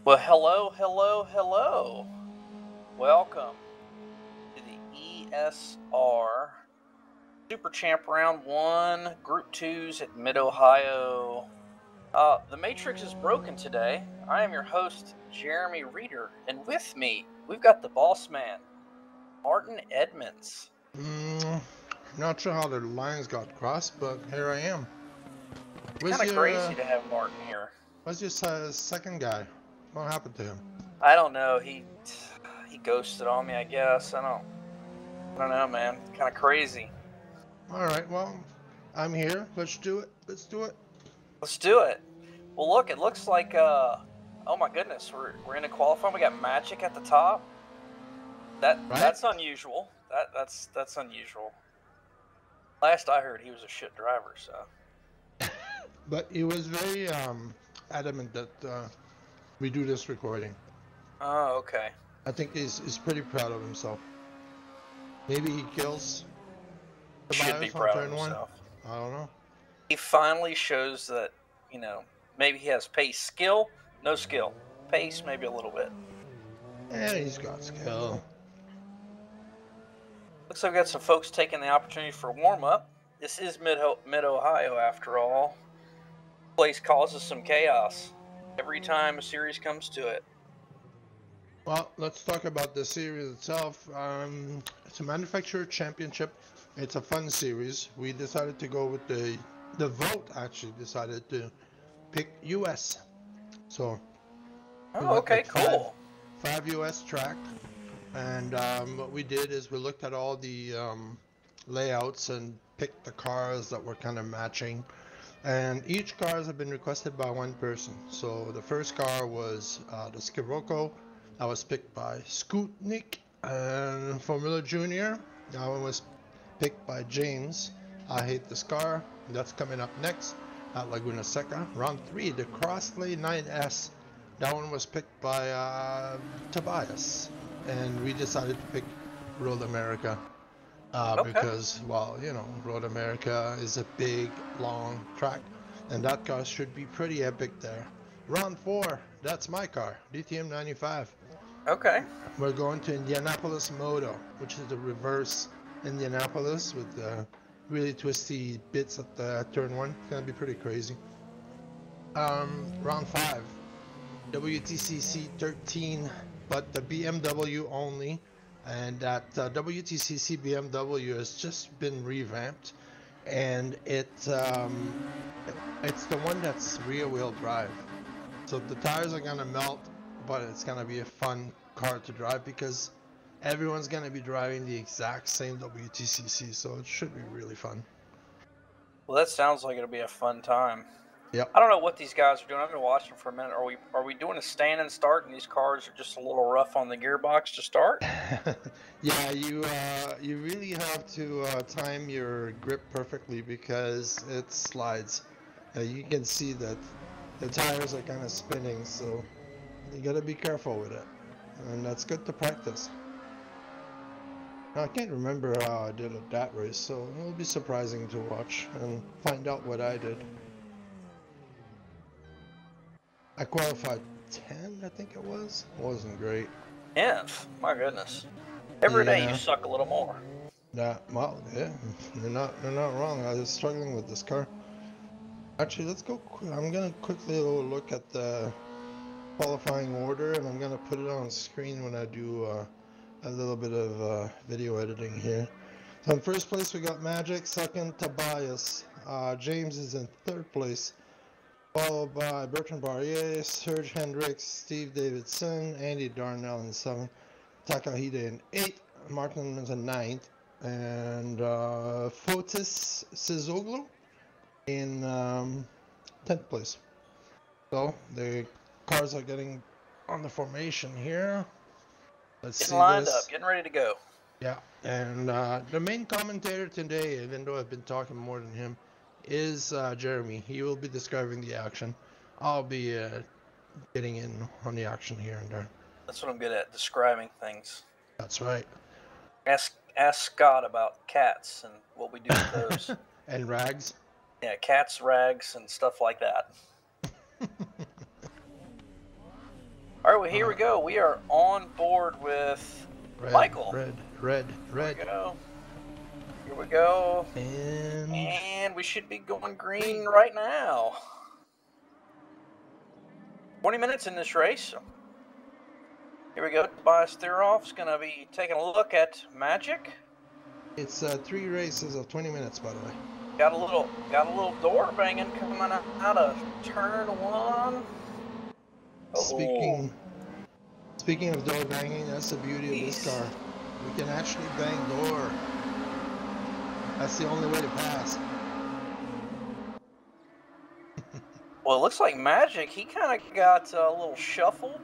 Well, hello, hello, hello. Welcome to the ESR Super Champ Round 1, Group 2s at Mid-Ohio. The Matrix is broken today. I am your host, Jeremy Reeder, and with me, we've got the boss man, Martin Edmonds. Not sure how the lines got crossed, but here I am. It's kind of crazy to have Martin here. Where's your second guy? What happened to him? I don't know. He ghosted on me, I guess. I don't know, man. It's kind of crazy. All right, well, I'm here. Let's do it. Let's do it. Let's do it. Well, look, it looks like, oh my goodness, we're in a qualifying. We got Magic at the top. That's unusual. That's unusual. Last I heard, he was a shit driver. So. But he was very adamant that we do this recording. Oh, okay. I think he's pretty proud of himself. Maybe he kills. Should be proud of himself. I don't know. He finally shows that, maybe he has pace. Skill, no skill. Pace, maybe a little bit. And he's got skill. Looks like we got some folks taking the opportunity for warm-up. This is Mid-Ohio, after all. The place causes some chaos every time a series comes to it. Well, let's talk about the series itself. It's a manufacturer championship. It's a fun series. We decided to go with the vote actually decided to pick US. So okay, cool. Five US track. And what we did is we looked at all the layouts and picked the cars that were kind of matching. And each cars have been requested by one person. So the first car was the Scirocco. That was picked by Scootnik and Formula Junior. That one was picked by James. I hate this car. That's coming up next at Laguna Seca. Round 3, the Crossley 9S. That one was picked by Tobias. And we decided to pick Road America. Because, well, Road America is a big, long track. And that car should be pretty epic there. Round 4, that's my car, DTM 95. Okay. We're going to Indianapolis Moto, which is the reverse Indianapolis with the really twisty bits at the turn 1. It's gonna be pretty crazy. Round 5, WTCC 13, but the BMW only. And that WTCC BMW has just been revamped, and it's the one that's rear-wheel drive. So the tires are gonna melt, but it's gonna be a fun car to drive because everyone's gonna be driving the exact same WTCC, so it should be really fun. Well, that sounds like it'll be a fun time. Yep. I don't know what these guys are doing. I've been watching for a minute. Are we doing a stand and start, and these cars are just a little rough on the gearbox to start? Yeah, you really have to time your grip perfectly because it slides. You can see that the tires are kind of spinning, so you gotta be careful with it, and that's good to practice. I can't remember how I did at that race, so it'll be surprising to watch and find out what I did. I qualified 10, I think it was. Wasn't great. Yeah, my goodness. Every day you suck a little more. Well, yeah, they're not wrong. I was struggling with this car. Actually, let's go. I'm gonna quickly look at the qualifying order, and I'm gonna put it on screen when I do a little bit of video editing here. So in first place we got Magic, second Tobias. James is in third place, followed by Bertrand Barrier, Serge Hendricks, Steve Davidson, Andy Darnell in 7th, Takahide in 8th, Martin is in 9th, and Fotis Sizoglu in 10th place. So the cars are getting on the formation here. Let's see lined up, getting ready to go. Yeah, and the main commentator today, even though I've been talking more than him, is Jeremy. He will be describing the action. I'll be getting in on the action here and there. That's what I'm good at, describing things. That's right. Ask Scott about cats and what we do with those. And rags. Yeah, cats, rags, and stuff like that. here we go. We are on board with red, Michael. Red. Here we go. Here we go. And we should be going green right now. 20 minutes in this race. Here we go. Tobias Theroff's going to be taking a look at Magic. It's 3 races of 20 minutes, by the way. Got a little door banging coming out of turn 1. Oh. Speaking of door banging, that's the beauty of this car. We can actually bang door. That's the only way to pass. Well, it looks like Magic, he kind of got a little shuffled,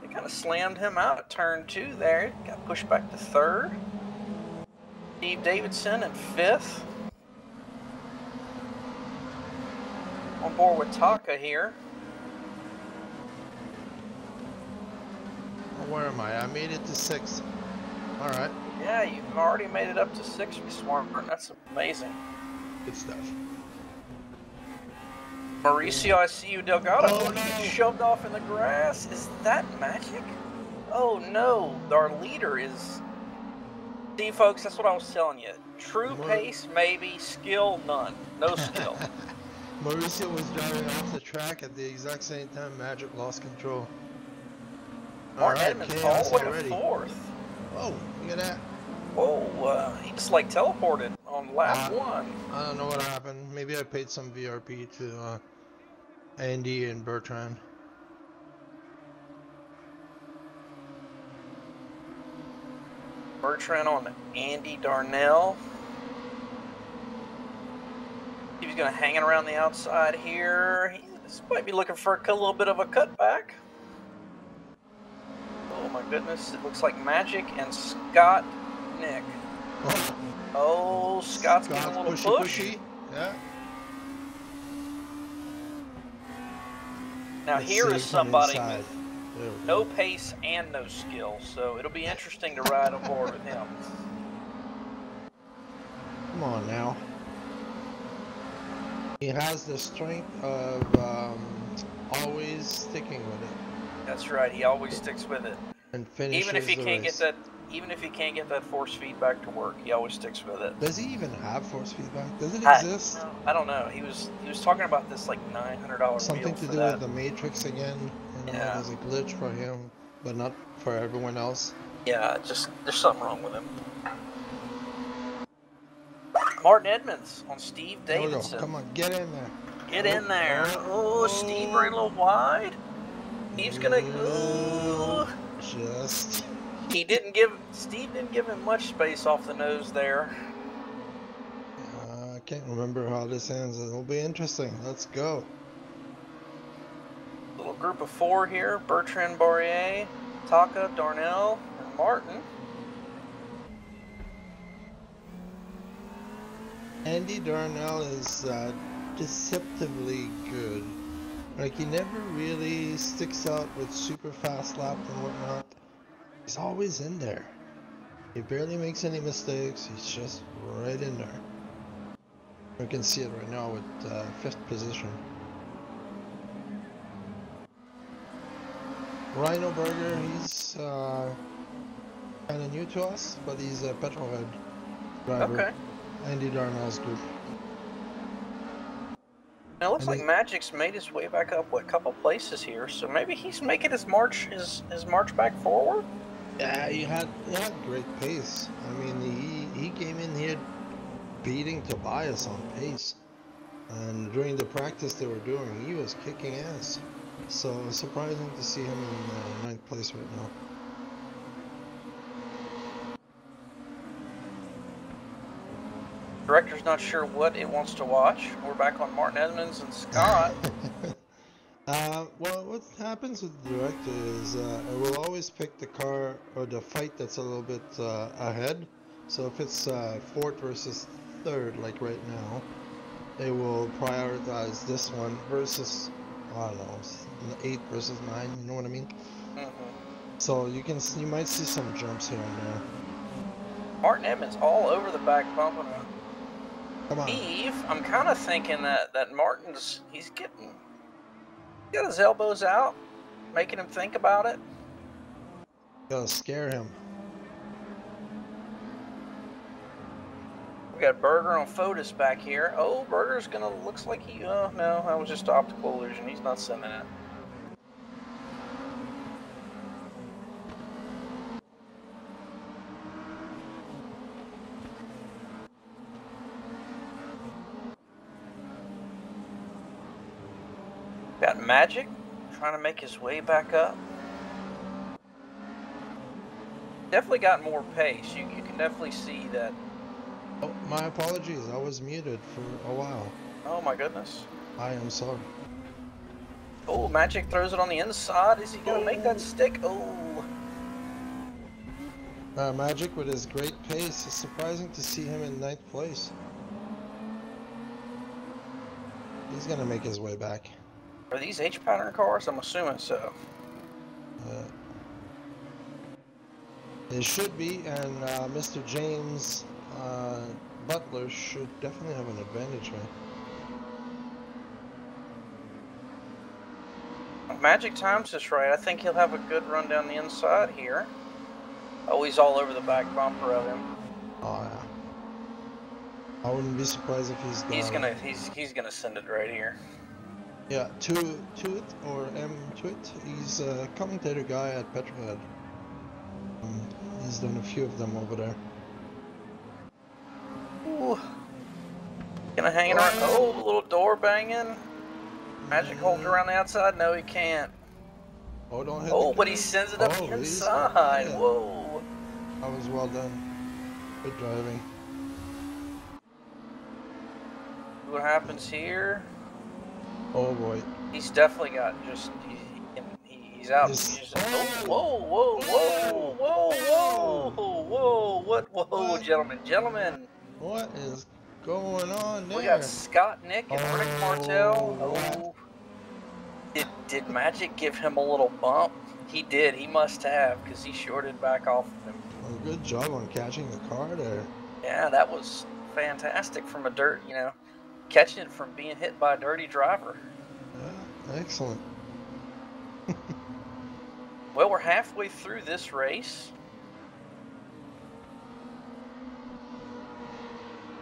they kind of slammed him out at turn 2 there. Got pushed back to 3rd. Steve Davidson in 5th. On board with Taka here. Oh, where am I? I made it to 6th. All right. Yeah, you've already made it up to 6th, Swarm. That's amazing. Good stuff. Mauricio, I see you, Delgado. Oh, He gets no. shoved off in the grass. Is that Magic? Oh no, our leader is... See, folks, that's what I was telling you. True pace, maybe. Skill, none. No skill. Mauricio was driving off the track at the exact same time Magic lost control. Martin Edmonds all the way to 4th. Oh, look at that. Whoa, he just like teleported on lap 1. I don't know what happened. Maybe I paid some VRP to Andy and Bertrand. Bertrand on Andy Darnell. He's going to hang around the outside here. He might be looking for a little bit of a cutback. Oh my goodness, it looks like Magic and Scott Nick. Oh, Scott's getting a little pushy. Yeah. Now here is somebody inside. with no pace and no skill, so it'll be interesting to ride aboard with him. Come on now. He has the strength of always sticking with it. That's right, he always sticks with it. And finishes Even if he the can't race. get that force feedback to work, he always sticks with it. Does he even have force feedback? Does it exist? I don't know. He was talking about this like $900 Something to do with the Matrix again. You know, Yeah. There's a glitch for him, but not for everyone else. Yeah, just there's something wrong with him. Martin Edmonds on Steve There we go. Davidson. Come on, get in there. Get in there. Oh, Steve ran a little wide. Steve's gonna. Ooh. Just. Steve didn't give him much space off the nose there. I can't remember how this ends. It'll be interesting. Let's go. Little group of 4 here: Bertrand Barrier, Taka, Darnell, and Martin. Andy Darnell is deceptively good. Like, he never really sticks out with super fast laps and whatnot. He's always in there. He barely makes any mistakes. He's just right in there. You can see it right now with 5th position. Rhino Burger, he's kind of new to us, but he's a petrolhead driver. Okay. Andy Darnell's group. Now it looks like Magic's made his way back up a couple places here, so maybe he's making his march back forward. Yeah, he had great pace. I mean, he came in here beating Tobias on pace, and during the practice they were doing, he was kicking ass. So it's surprising to see him in 9th place right now. Director's not sure what it wants to watch. We're back on Martin Edmonds and Scott. Well, what happens with the director is it will always pick the car or the fight that's a little bit ahead. So if it's 4th versus 3rd, like right now, they will prioritize this one versus, I don't know, 8 versus 9. You know what I mean? Mm-hmm. So you might see some jumps here and there. Martin Edmonds all over the back bumping him. Come on. Steve, I'm kind of thinking that Martin's he's got his elbows out. making him think about it. Gotta scare him. We got Burger on Fotis back here. Oh, Burger's gonna, looks like he, oh no, that was just optical illusion. He's not sending it. Got Magic trying to make his way back up. Definitely got more pace. You can definitely see that. Oh, my apologies. I was muted for a while. Oh my goodness. I am sorry. Oh, Magic throws it on the inside. Is he gonna make that stick? Oh. Magic with his great pace. It's surprising to see him in 9th place. He's gonna make his way back. Are these H-pattern cars? I'm assuming so. It should be, and Mr. James Butler should definitely have an advantage, man. If Magic times this right, I think he'll have a good run down the inside here. Oh, he's all over the back bumper of him. Oh yeah. I wouldn't be surprised if he's gone. He's gonna send it right here. Yeah, Tuit or M Tuit. He's a commentator guy at Petrohead. He's done a few of them over there. Ooh. Gonna hang it around. Oh, the little door banging. Magic holds around the outside. No, he can't. Oh, don't hit. Oh, but he sends it up the inside. Yeah. Whoa. That was well done. Good driving. What happens here? Oh boy. He's definitely got just. He's out. He's just, whoa, whoa, whoa, whoa, whoa, whoa, whoa, whoa, gentlemen. What is going on there? We got Scott Nick and Rick Martel. Oh. Did Magic give him a little bump? He did. He must have, because he shorted back off of him. Well, good job on catching the car there. Yeah, that was fantastic from a catching it from being hit by a dirty driver. Yeah, excellent. Well, we're halfway through this race.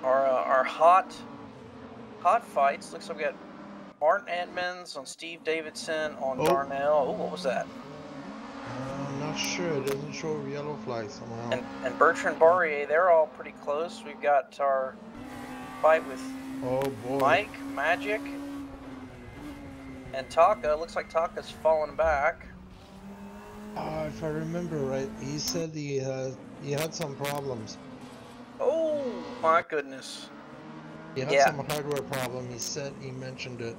Our hot fights. Looks like we got Martin Edmonds on Steve Davidson on Darnell. Oh, what was that? I'm not sure. It doesn't show a yellow flag somehow. And Bertrand Barrier, they're all pretty close. We've got our fight with Mike, Magic, and Taka. Looks like Taka's falling back. If I remember right, he said he had some problems. Oh my goodness. He had some hardware problem. He mentioned it.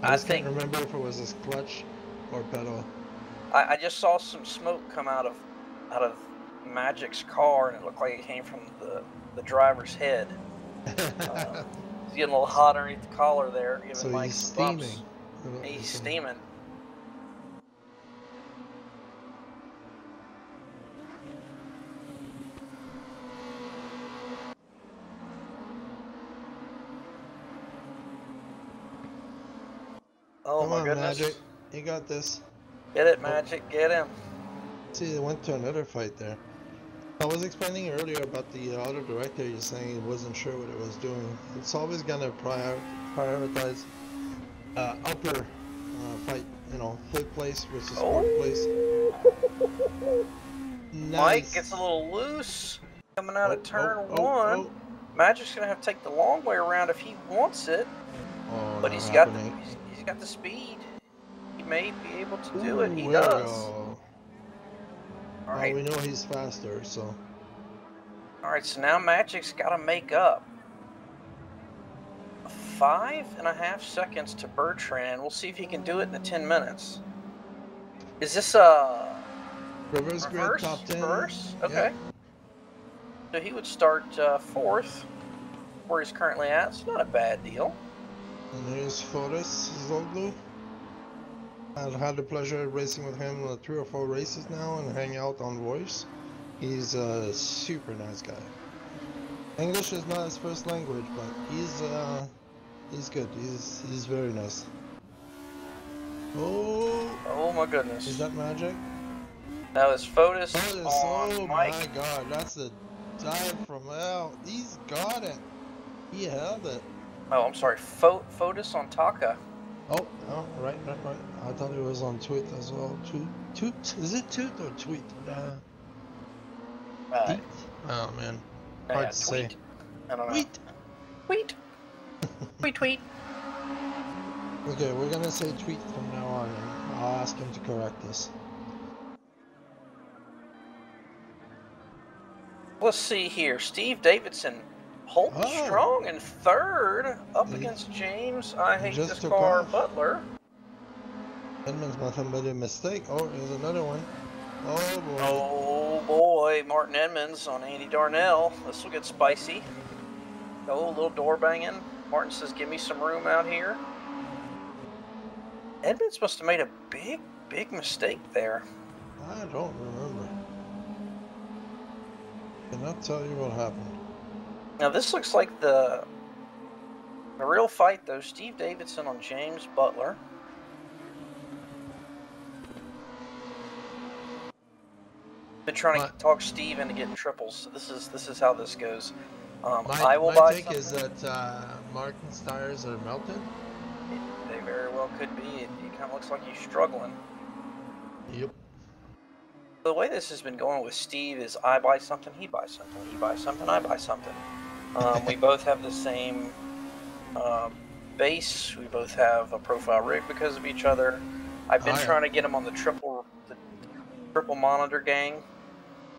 I can't remember if it was his clutch or pedal. I just saw some smoke come out of Magic's car, and it looked like it came from the driver's head. He's getting a little hot underneath the collar there, giving Mike some bumps. He's steaming. Oh my goodness. Magic. You got this. Get it, Magic. Get him. See, they went to another fight there. I was explaining earlier about the auto director. You're saying it wasn't sure what it was doing. It's always gonna prioritize upper fight, third place versus fourth place. Nice. Mike gets a little loose coming out of turn one. Magic's gonna have to take the long way around if he wants it. But he's got the speed. He may be able to do it. He does. All right. We know he's faster, so. All right, so now Magic's got to make up 5.5 seconds to Bertrand. We'll see if he can do it in the 10 minutes. Is this a reverse grid top 10? Reverse? Okay. Yeah. So he would start fourth, where he's currently at. It's not a bad deal. And here's Fotis Zoglu. I've had the pleasure of racing with him 3 or 4 races now and hang out on voice. He's a super nice guy. English is not his first language, but he's good. He's very nice. Oh, Oh my goodness. is that magic? Now it's Fotis Fotis, on oh Mike. my god, that's a dive from hell. He's got it. He held it. Oh, I'm sorry. Fotis on Taka. Oh, right. I thought it was on tweet as well. Toot? Is it toot or tweet? Teat? Oh man, hard Yeah, to say. tweet. I don't know. Tweet. Tweet. Tweet. Okay, we're gonna say tweet from now on, and I'll ask him to correct us. Let's see here. Steve Davidson holding strong in third up against James. I hate this car, Butler. Edmonds nothing but a mistake. Oh, there's another one. Oh boy. Oh boy, Martin Edmonds on Andy Darnell. This will get spicy. Oh, a little door banging. Martin says, give me some room out here. Edmonds must have made a big mistake there. I don't remember. Cannot tell you what happened. Now this looks like the real fight though. Steve Davidson on James Butler. Been trying to talk Steve into getting triples. So this is how this goes. I will buy take is that Martin's tires are melted. They very well could be. It kind of looks like he's struggling. Yep. The way this has been going with Steve is I buy something, he buys something, he buys something, I buy something. We both have the same base. We both have a profile rig because of each other. I've been trying to get him on the triple monitor gang.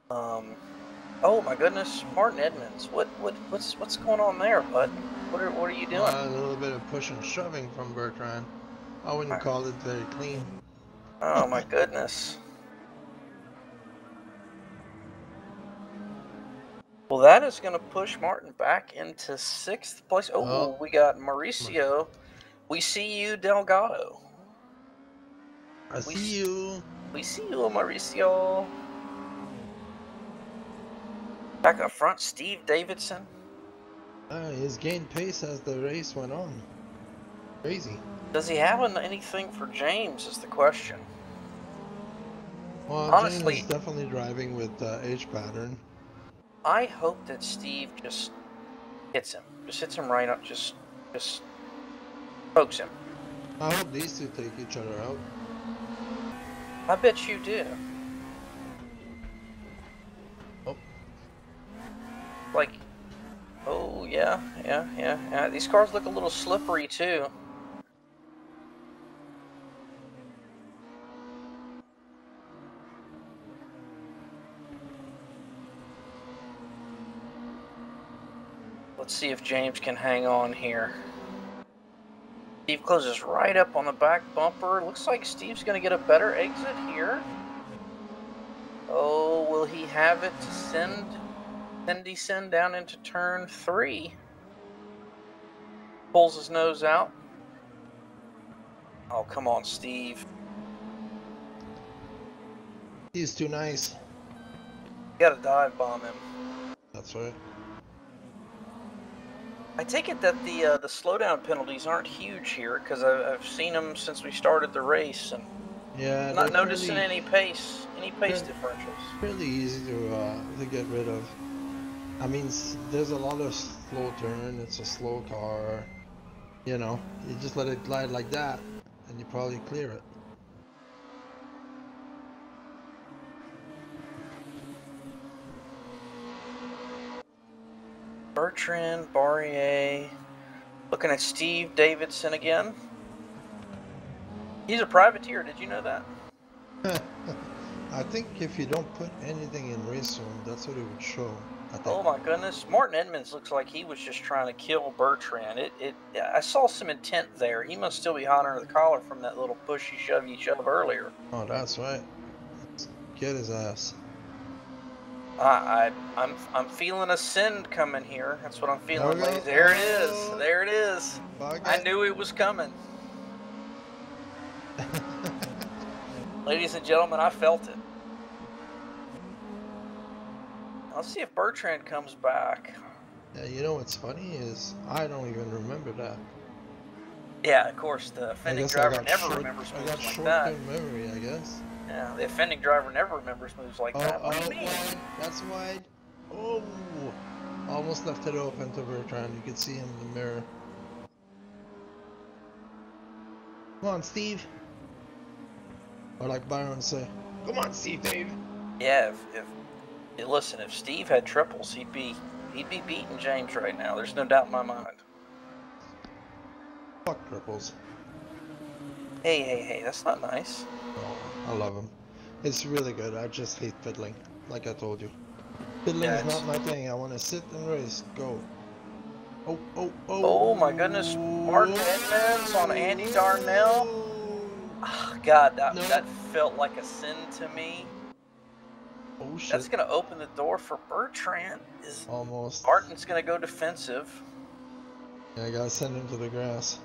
Oh my goodness, Martin Edmonds. What's going on there, bud? What are you doing? A little bit of push and shoving from Bertrand. I wouldn't call it very clean. Oh my goodness. Well, that is going to push Martin back into 6th place. Oh, we got Mauricio. We see you, Delgado. I see you. We see you, Mauricio. Back up front, Steve Davidson. He's gained pace as the race went on. Crazy. Does he have anything for James is the question. Well, honestly, James is definitely driving with H pattern. I hope that Steve just hits him. Just hits him right up. Just pokes him. I hope these two take each other out. I bet you do. Oh. Like, oh yeah. These cars look a little slippery too. Let's see if James can hang on here. Steve closes right up on the back bumper. Looks like Steve's going to get a better exit here. Oh, will he have it to descend down into turn 3? Pulls his nose out. Oh, come on, Steve. He's too nice. You got to dive bomb him. That's right. I take it that the slowdown penalties aren't huge here because I've seen them since we started the race, and yeah, not noticing any pace differentials. Really easy to get rid of. I mean, there's a lot of slow turn. It's a slow car. You know, you just let it glide like that, and you probably clear it. Bertrand, Barrier, looking at Steve Davidson again. He's a privateer, did you know that? I think if you don't put anything in race zone, that's what it would show. Oh my goodness, Martin Edmonds looks like he was just trying to kill Bertrand. I saw some intent there. He must still be hot under the collar from that little pushy shovey shove earlier. Oh, that's right. Let's get his ass. I'm feeling a send coming here. That's what I'm feeling, ladies. There it is. There it is. I knew it was coming. Ladies and gentlemen, I felt it. Let's see if Bertrand comes back. Yeah, you know what's funny is I don't even remember that. Yeah, of course, the I offending guess I driver got never remembers I moves got like short that. term memory, I guess. Yeah, the offending driver never remembers moves like that. What do you mean? Wide. That's wide. Oh, almost left it open to Bertrand. You could see him in the mirror. Come on, Steve. Or like Byron say, come on, Steve Dave. Yeah, listen, if Steve had triples, he'd be beating James right now. There's no doubt in my mind. Fuck triples. Hey, that's not nice. Oh, I love him. It's really good. I just hate fiddling, like I told you. Fiddling Yeah, is not my thing. I want to sit and race. Go. Oh. Oh my goodness, Martin Edmonds on Andy Darnell. Oh, God, that felt like a sin to me. Oh shit. That's going to open the door for Bertrand. Almost. Martin's going to go defensive. Yeah, I gotta send him to the grass.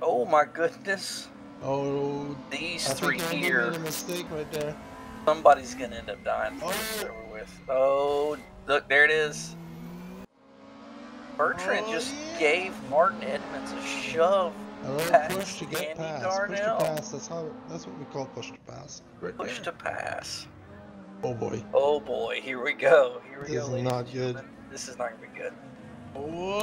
Oh my goodness. Oh, These I three think Andy here. made a mistake right there. Somebody's going to end up dying before it's over with. Oh, look, there it is. Bertrand just gave Martin Edmonds a shove. A little past push to get Andy past. Darnell. Push to pass. That's what we call push to pass. Right Push there. to pass. Oh boy. Oh boy, here we go. This is not good. This is not gonna be good. Oh,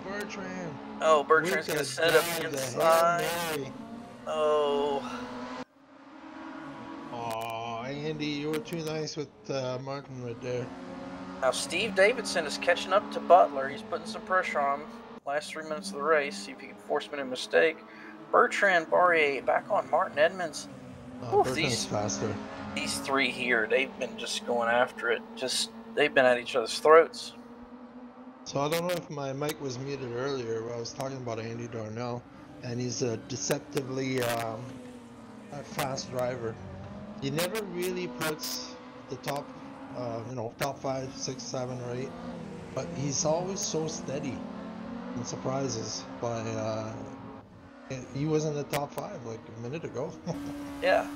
Bertrand. Oh, Bertrand's gonna send it up inside. Oh. Oh, Andy, you were too nice with Martin right there. Now Steve Davidson is catching up to Butler. He's putting some pressure on him. Last 3 minutes of the race, see if he can force him into a mistake. Bertrand Barrier back on Martin Edmonds. Bertrand's faster. These three here, they've been just going after it. They've been at each other's throats. So I don't know if my mic was muted earlier, but I was talking about Andy Darnell, and he's a deceptively a fast driver. He never really puts the top, top 5, 6, 7, or 8, but he's always so steady and surprises by. He was in the top 5 like a minute ago. Yeah.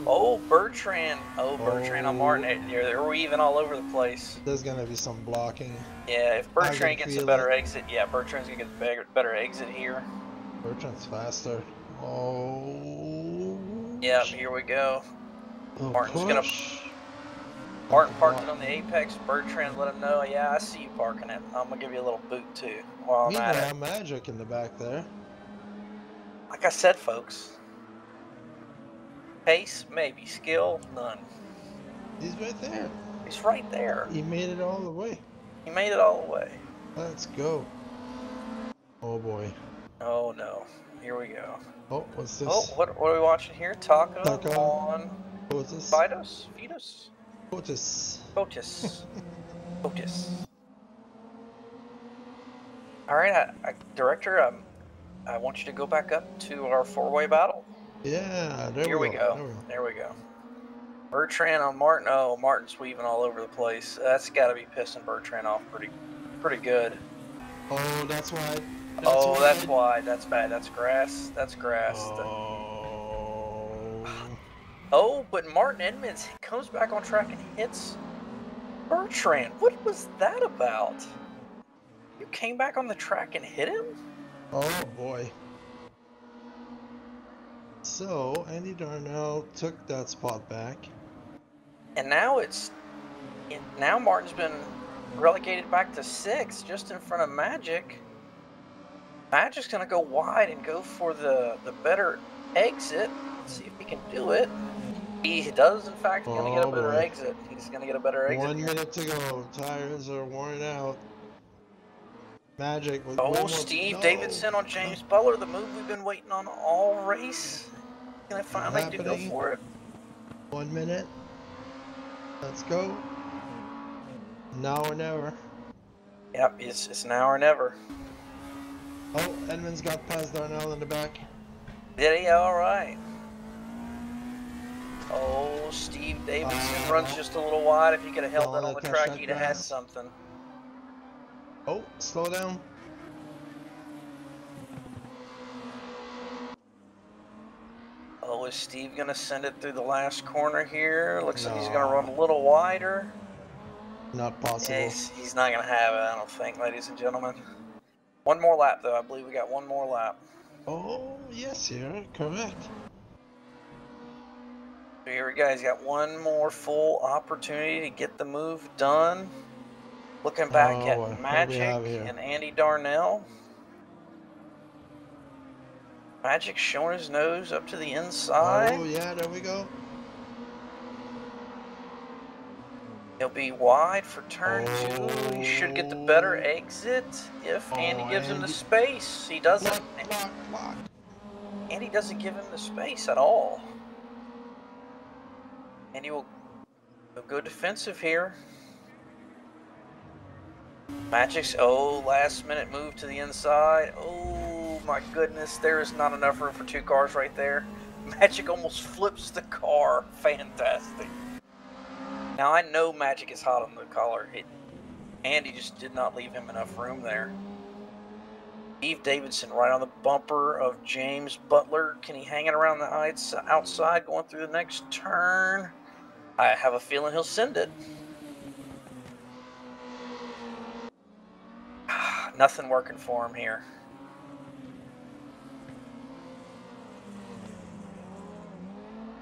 Oh, Bertrand. Oh, Bertrand on Martin. They're weaving all over the place. There's gonna be some blocking. Yeah, if Bertrand gets a better exit, Bertrand's gonna get a better exit here. Bertrand's faster. Oh. Yeah, here we go. Oh, Martin parked it on the apex. Bertrand let him know, yeah, I see you parking it. I'm gonna give you a little boot too while I'm at it. Magic in the back there. Like I said, folks. Pace, maybe. Skill, none. He's right there. He's right there. He made it all the way. He made it all the way. Let's go. Oh boy. Oh no. Here we go. Oh, what's this? Oh, what are we watching here? Taco on Fotis. All right, Director, I want you to go back up to our 4-way battle. Yeah, there we go. Bertrand on Martin. Oh, Martin's weaving all over the place. That's got to be pissing Bertrand off pretty good. Oh, that's wide. That's wide. That's bad. That's grass. Oh, but Martin Edmonds comes back on track and hits Bertrand. What was that about? You came back on the track and hit him? Oh boy. So Andy Darnell took that spot back. And now Martin's been relegated back to 6, just in front of Magic. Magic's gonna go wide and go for the better exit. Let's see if he can do it. He does, in fact, gonna get a better exit. He's gonna get a better exit. 1 minute to go. Tires are worn out. Magic. Steve Davidson on James Butler, the move we've been waiting on all race. Gonna finally go for it. 1 minute. Let's go. Now or never. Yep, it's now or never. Oh, Edmonds got past Darnell in the back. Did he? All right. Oh, Steve Davidson runs just a little wide. If he could have held that on the track, he'd have had something. Oh, slow down. Oh, is Steve going to send it through the last corner here? Looks like he's going to run a little wider. Not possible. Yeah, he's not going to have it, I don't think, ladies and gentlemen. One more lap, though. I believe we got one more lap. Oh, yes, you're correct. So here we go. He's got one more full opportunity to get the move done. Looking back at Magic and Andy Darnell. Magic showing his nose up to the inside. Oh, yeah, there we go. He'll be wide for turn 2. He should get the better exit if Andy gives him the space. He doesn't. Andy doesn't give him the space at all. Andy will go defensive here. Magic's, last minute move to the inside. Oh my goodness, there is not enough room for two cars right there. Magic almost flips the car. Fantastic. Now I know Magic is hot on the collar. Andy just did not leave him enough room there. Steve Davidson right on the bumper of James Butler. Can he hang it around the outside going through the next turn? I have a feeling he'll send it. Nothing working for him here.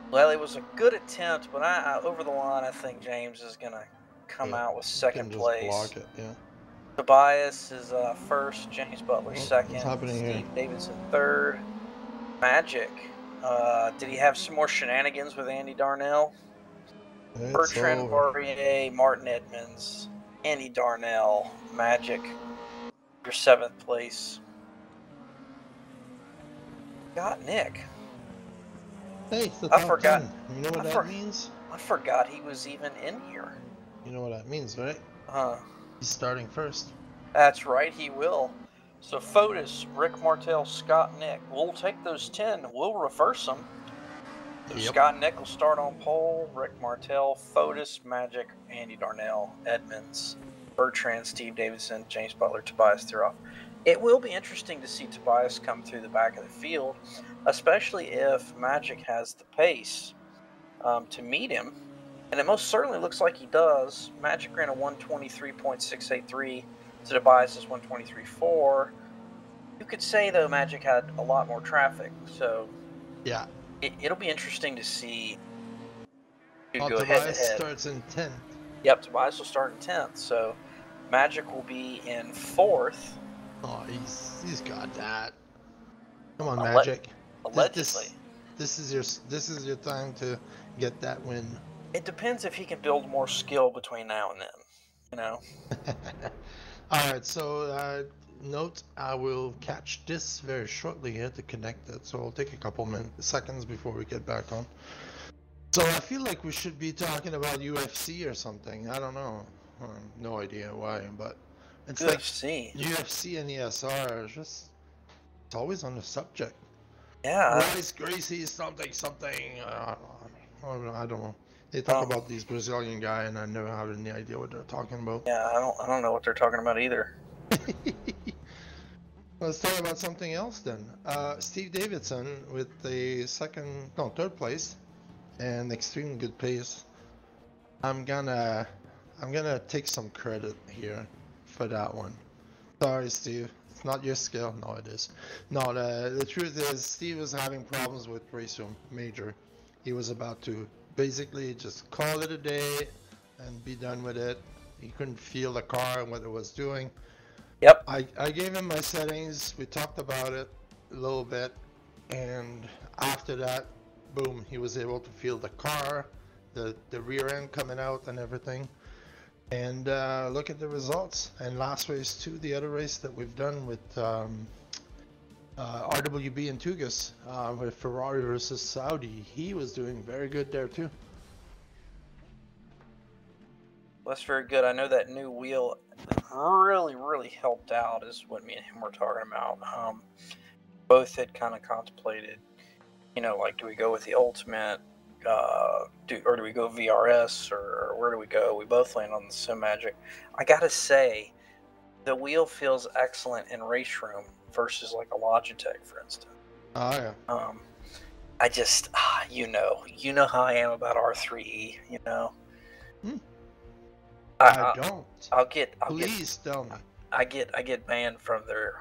Well, it was a good attempt, but over the line, I think James is going to come out with second place. Block it, yeah. Tobias is first, James Butler second, Steve here? Davidson third. Magic. Did he have some more shenanigans with Andy Darnell? Bertrand Barrier, Martin Edmonds, Andy Darnell, Magic. Your seventh place. Got Nick. Hey, it's the top 10. You know what that means? I forgot he was even in here. You know what that means, right? He's starting first. That's right, he will. So Fotis, Rick Martel, Scott, Nick. We'll take those 10. We'll reverse them. So Scott and Nick will start on pole. Rick Martel, Fotis, Magic, Andy Darnell, Edmonds, Bertrand, Steve Davidson, James Butler, Tobias Thuroff. It will be interesting to see Tobias come through the back of the field, especially if Magic has the pace to meet him. And it most certainly looks like he does. Magic ran a 123.683 to Tobias's 123.4. You could say, though, Magic had a lot more traffic. So yeah, it'll be interesting to see who go head-to-head. Tobias starts in 10th. Yep, Tobias will start in 10th. So Magic will be in 4th. Oh, he's got that. Come on, Magic. Allegedly. This is your time to get that win. It depends if he can build more skill between now and then, you know. All right, so note I will catch this very shortly here to connect it, so it'll take a couple seconds before we get back on. So I feel like we should be talking about UFC or something. I don't know. No idea why, but it's UFC. Like UFC and ESR is just, it's always on the subject. Yeah. Royce Gracie something. I don't know. They talk about these Brazilian guy, and I never have any idea what they're talking about. Yeah, I don't know what they're talking about either. Let's talk about something else then. Steve Davidson with the third place, and extremely good pace. I'm gonna take some credit here for that one. Sorry, Steve. It's not your skill. No, it is. No, the truth is, Steve was having problems with Raceroom Major. He was about to basically just call it a day and be done with it. He couldn't feel the car and what it was doing. Yep. I gave him my settings. We talked about it a little bit, and after that, boom, he was able to feel the car, the rear end coming out and everything. And look at the results. And last race too, the other race that we've done with RWB and Tugas with Ferrari versus Saudi, he was doing very good there too. Well, that's very good. I know that new wheel really helped out, is what me and him were talking about. Both had kind of contemplated, you know, like, do we go with the Ultimate, or do we go VRS, or where do we go? We both land on the SimMagic. I gotta say, the wheel feels excellent in race room versus like a Logitech, for instance. Oh yeah. I just, you know how I am about R3E, you know. I don't. I'll get. Please tell me. I get banned from their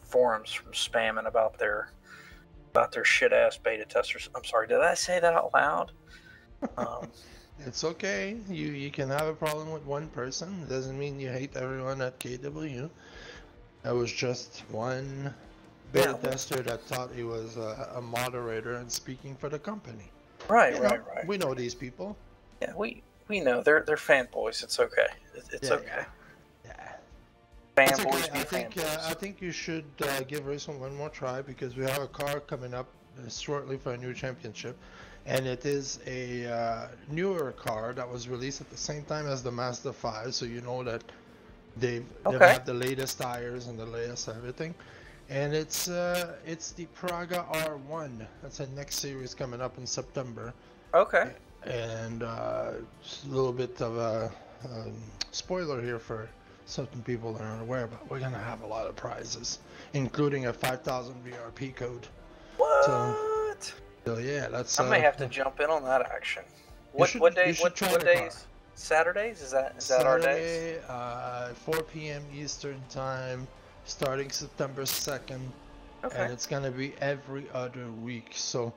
forums from spamming about their shit ass beta testers. I'm sorry, did I say that out loud? It's okay. You can have a problem with one person. It doesn't mean you hate everyone at KW. That was just one beta tester that thought he was a moderator and speaking for the company. Right, You know, right. We know these people. Yeah, we know they're fanboys. It's okay. It's okay. Yeah. Fanboys okay. be fanboys. I think you should give Racing one more try because we have a car coming up shortly for a new championship, and it is a newer car that was released at the same time as the Mazda 5, so you know that they've had the latest tires and the latest everything. And it's the Praga R1. That's a next series coming up in September. Okay. And just a little bit of a spoiler here for certain people that aren't aware, but we're gonna have a lot of prizes, including a 5,000 VRP code. What? So yeah, that's. I may have to jump in on that action. What days? Saturdays? Is that our days? 4 p.m. Eastern time, starting September 2nd. Okay. And it's gonna be every other week. So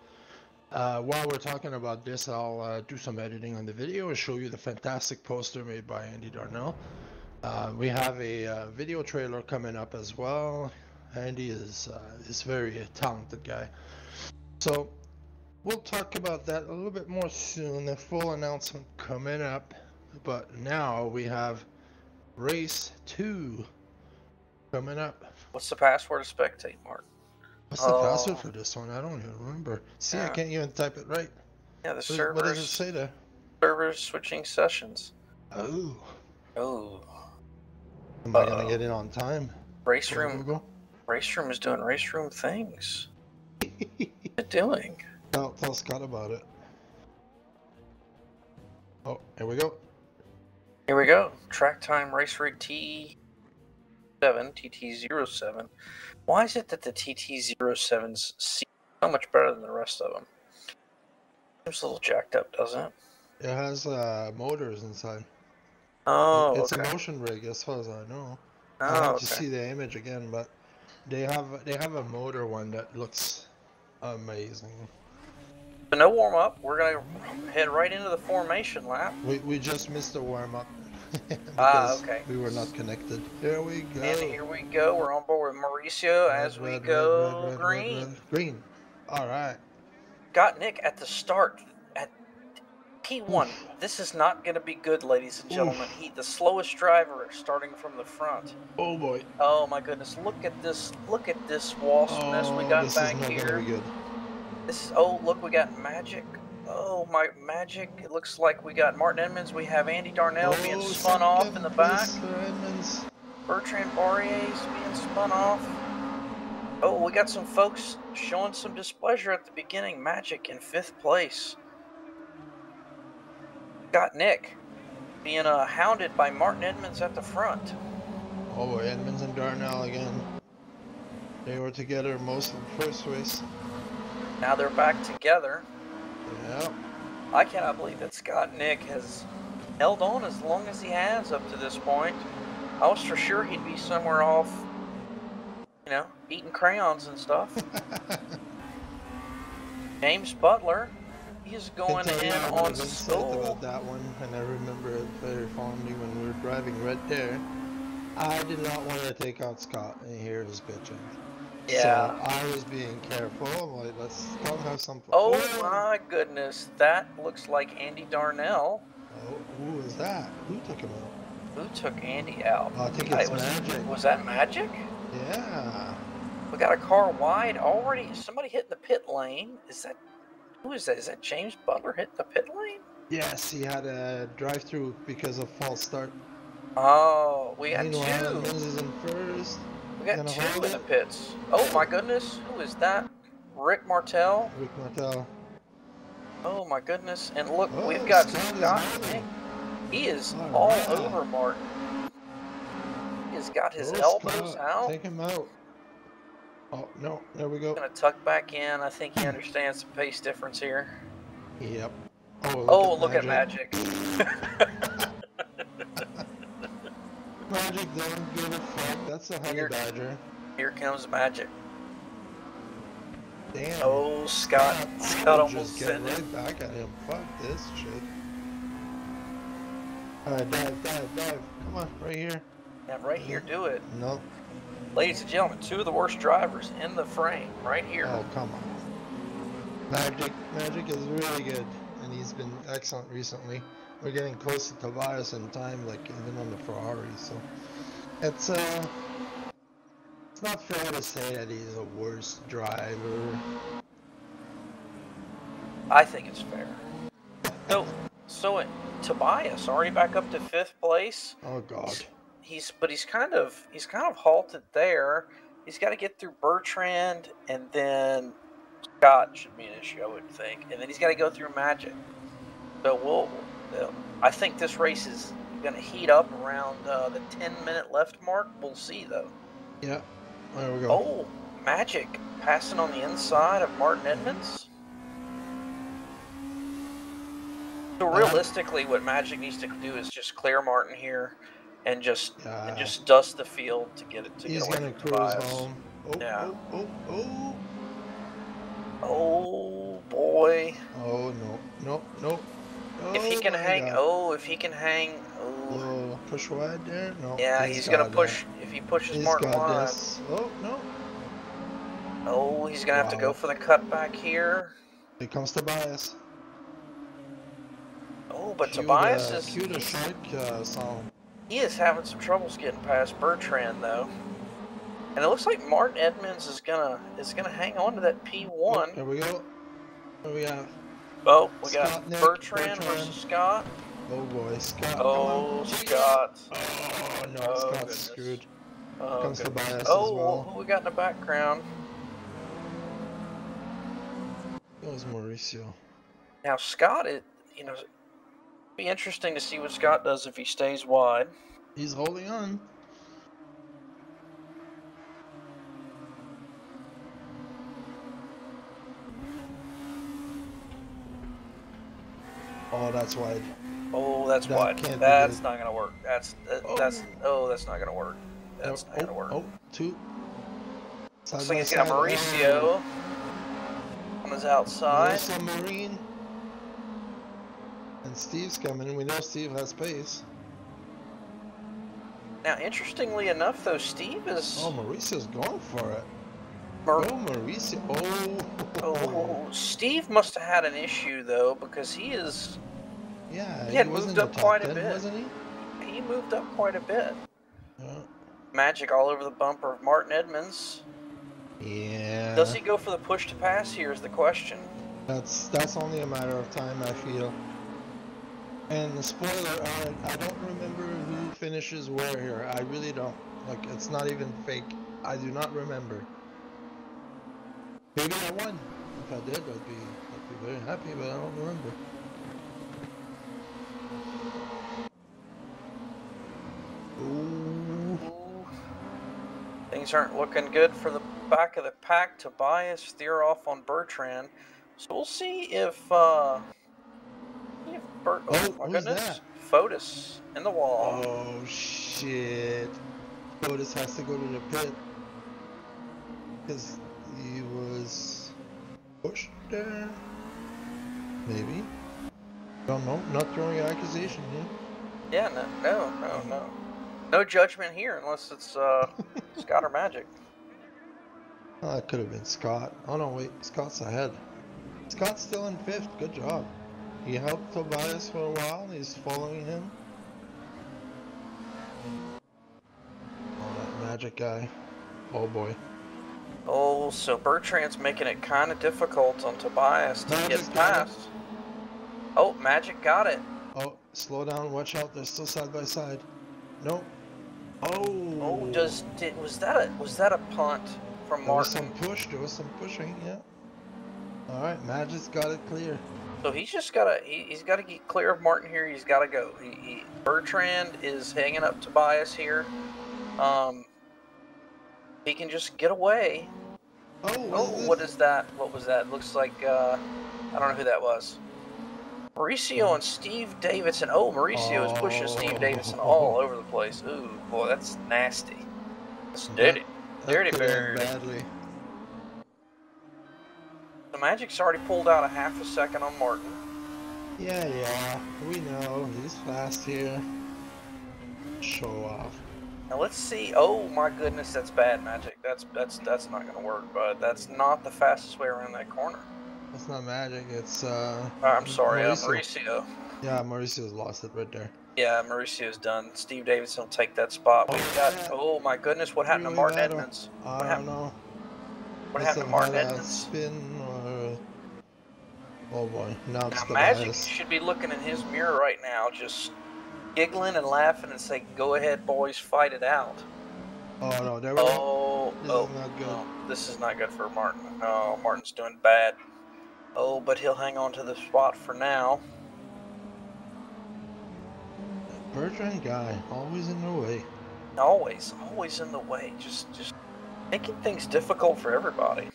while we're talking about this, I'll do some editing on the video and show you the fantastic poster made by Andy Darnell. We have a video trailer coming up as well. Andy is very talented guy. So we'll talk about that a little bit more soon. The full announcement coming up. But now we have Race 2 coming up. What's the password to spectate, Mark? What's the password for this one? I don't even remember. See, I can't even type it right. Yeah, the server. What does it say there? Server switching sessions. Oh. Oh. Am I gonna get in on time? Race room is doing race room things. What's it doing? Tell Scott about it. Oh, here we go. Here we go. Track time race rig TT07. Why is it that the TT07s seem so much better than the rest of them? Seems a little jacked up, doesn't it? It has motors inside. Oh, it's a motion rig, as far as I know. Oh, I'll have to see the image again, but they have a motor one that looks amazing. So no warm up. We're gonna head right into the formation lap. We just missed the warm up. Okay. We were not connected. Here we go. And here we go. We're on board with Mauricio as we go green. Green. All right. Got Nick at the start at P1. This is not going to be good, ladies and gentlemen. The slowest driver starting from the front. Oh boy. Oh my goodness. Look at this wasp mess we got back here. Gonna be good. This is, look, we got Magic. Oh my Magic. It looks like we got Martin Edmonds. We have Andy Darnell being spun off in the back. Bertrand Barrier's being spun off. Oh, we got some folks showing some displeasure at the beginning. Magic in 5th place. Got Nick being hounded by Martin Edmonds at the front. Oh boy, Edmonds and Darnell again. They were together most of the first race. Now they're back together. Yep. I cannot believe that Scott Nick has held on as long as he has up to this point. I was for sure he'd be somewhere off, eating crayons and stuff. James Butler, he is going in on about that one, and I remember it very fondly when we were driving right there. I did not want to take out Scott, and here is bitching. Yeah. So I was being careful. I'm like, let's don't have some fun. Oh my goodness, that looks like Andy Darnell. Oh, who is that? Who took him out? Who took Andy out? I think it's Magic. Was that Magic? Yeah. We got a car wide already. Somebody hit the pit lane. Who is that? Is that James Butler hit the pit lane? Yes, he had a drive-through because of false start. Oh, we got two. Edmonds is in first. We got two in the pits. Oh my goodness, who is that? Rick Martel. Rick Martel. Oh my goodness, and look, we've got Scott Nick. He is all over Martin. He has got his elbows out. Take him out. Oh no, there we go. Gonna tuck back in. I think he understands the pace difference here. Yep. Oh, look at Magic. Magic, don't give a fuck. That's a honey badger. Here comes Magic. Damn. Oh, Scott almost just get sent right it. back at him. Fuck this shit. Alright, dive. Come on, right here. Yeah, right here, do it. No. Ladies and gentlemen, two of the worst drivers in the frame, right here. Oh, come on. Magic is really good, and he's been excellent recently. We're getting close to Tobias in time, like even on the Ferrari, so it's not fair to say that he's a worse driver. I think it's fair. So Tobias already back up to 5th place. Oh God. He's kind of halted there. He's got to get through Bertrand, and then Scott should be an issue, I would think, and then he's got to go through Magic. So I think this race is going to heat up around the 10-minute left mark. We'll see though. Yeah, there we go. Oh, Magic passing on the inside of Martin Edmonds. So realistically, what Magic needs to do is just clear Martin here, and just dust the field to get it to He's get away gonna from cruise Tobias. home. Oh, Yeah. oh. Oh boy. Oh no. If he can hang. God. Oh, if he can hang. Oh. Oh, push wide there. No. Yeah, he's gonna push. If he pushes Martin wide. Oh no. Oh, he's gonna have to go for the cutback here. Here comes Tobias. Oh, but Tobias is. Cue the shark song. He is having some troubles getting past Bertrand though, and it looks like Martin Edmonds is gonna hang on to that P1. Oh, there we go. What do we have? Oh, we got Scott, Bertrand versus Scott. Oh boy, Scott. Oh, Scott. Oh no, Oh, Scott's goodness. screwed. Oh, Comes goodness. Tobias as Oh, well. who we got in the background? Goes Mauricio. Now Scott, be interesting to see what Scott does if he stays wide. He's holding on. Oh, that's wide. Oh, that's That wide. can't be That's good. not gonna work. That's not gonna work. That's not gonna work. Oh, two. Side Looks by like he's got side. Mauricio on his outside. There's Submarine. And Steve's coming. We know Steve has pace. Now, interestingly enough, though, Steve is. Oh, Mauricio's going for it. Mar- Oh, Mauricio. Oh, Steve must have had an issue though, because he is. Yeah, He had was in moved the up top quite a 10, bit. wasn't he? He moved up quite a bit. Yeah. Magic all over the bumper of Martin Edmonds. Yeah. Does he go for the push to pass here is the question. That's only a matter of time, I feel. And the spoiler alert, I don't remember who finishes where here. I really don't. Like, it's not even fake. I do not remember. Maybe I won. If I did, I'd be very happy, but I don't remember. Ooh. Ooh. Things aren't looking good for the back of the pack. Tobias steer off on Bertrand. So we'll see if oh my who's goodness. that? Fotis in the wall. Oh shit. Fotis has to go to the pit. Because he was pushed there. Maybe. Don't know. Not throwing an accusation here. Yeah, no. No judgment here unless it's Scott or Magic. Oh, that could have been Scott. Oh no, wait. Scott's ahead. Scott's still in 5th. Good job. He helped Tobias for a while. He's following him. Oh, that Magic guy. Oh boy. Oh, so Bertrand's making it kind of difficult on Tobias to Magic get got past. Oh, Magic got it. Oh, slow down. Watch out. They're still side by side. Nope. Oh. Oh, was that a punt from There was Martin? some push. There was some pushing. Yeah. All right. Magic's got it clear. So he's just gotta get clear of Martin here. He's gotta go. Bertrand is hanging up Tobias here. He can just get away. Oh. Oh, what is that? What was that? Looks like I don't know who that was. Mauricio and Steve Davidson. Oh, Mauricio is pushing Steve Davidson all over the place. Ooh, boy, that's nasty. That's dirty. Dirty bird. Badly. The Magic's already pulled out a half a second on Martin. Yeah, we know. He's fast here. Show off. Now let's see. Oh my goodness, that's bad, Magic. That's not going to work, bud. That's not the fastest way around that corner. That's not Magic. It's I'm sorry, Mauricio. Yeah, Mauricio's lost it right there. Yeah, Mauricio's done. Steve Davidson will take that spot. We've got. Oh my goodness, what happened to Martin Edmonds? I don't know. What happened to Martin Edmonds? Spin or... Oh boy, now it's Magic should be looking in his mirror right now, just giggling and laughing and saying, "Go ahead, boys, fight it out." Oh no, there we go. This is not good. No, this is not good for Martin. Oh, Martin's doing bad. Oh, but he'll hang on to the spot for now. Bertrand guy, always in the way. Always in the way. Just making things difficult for everybody.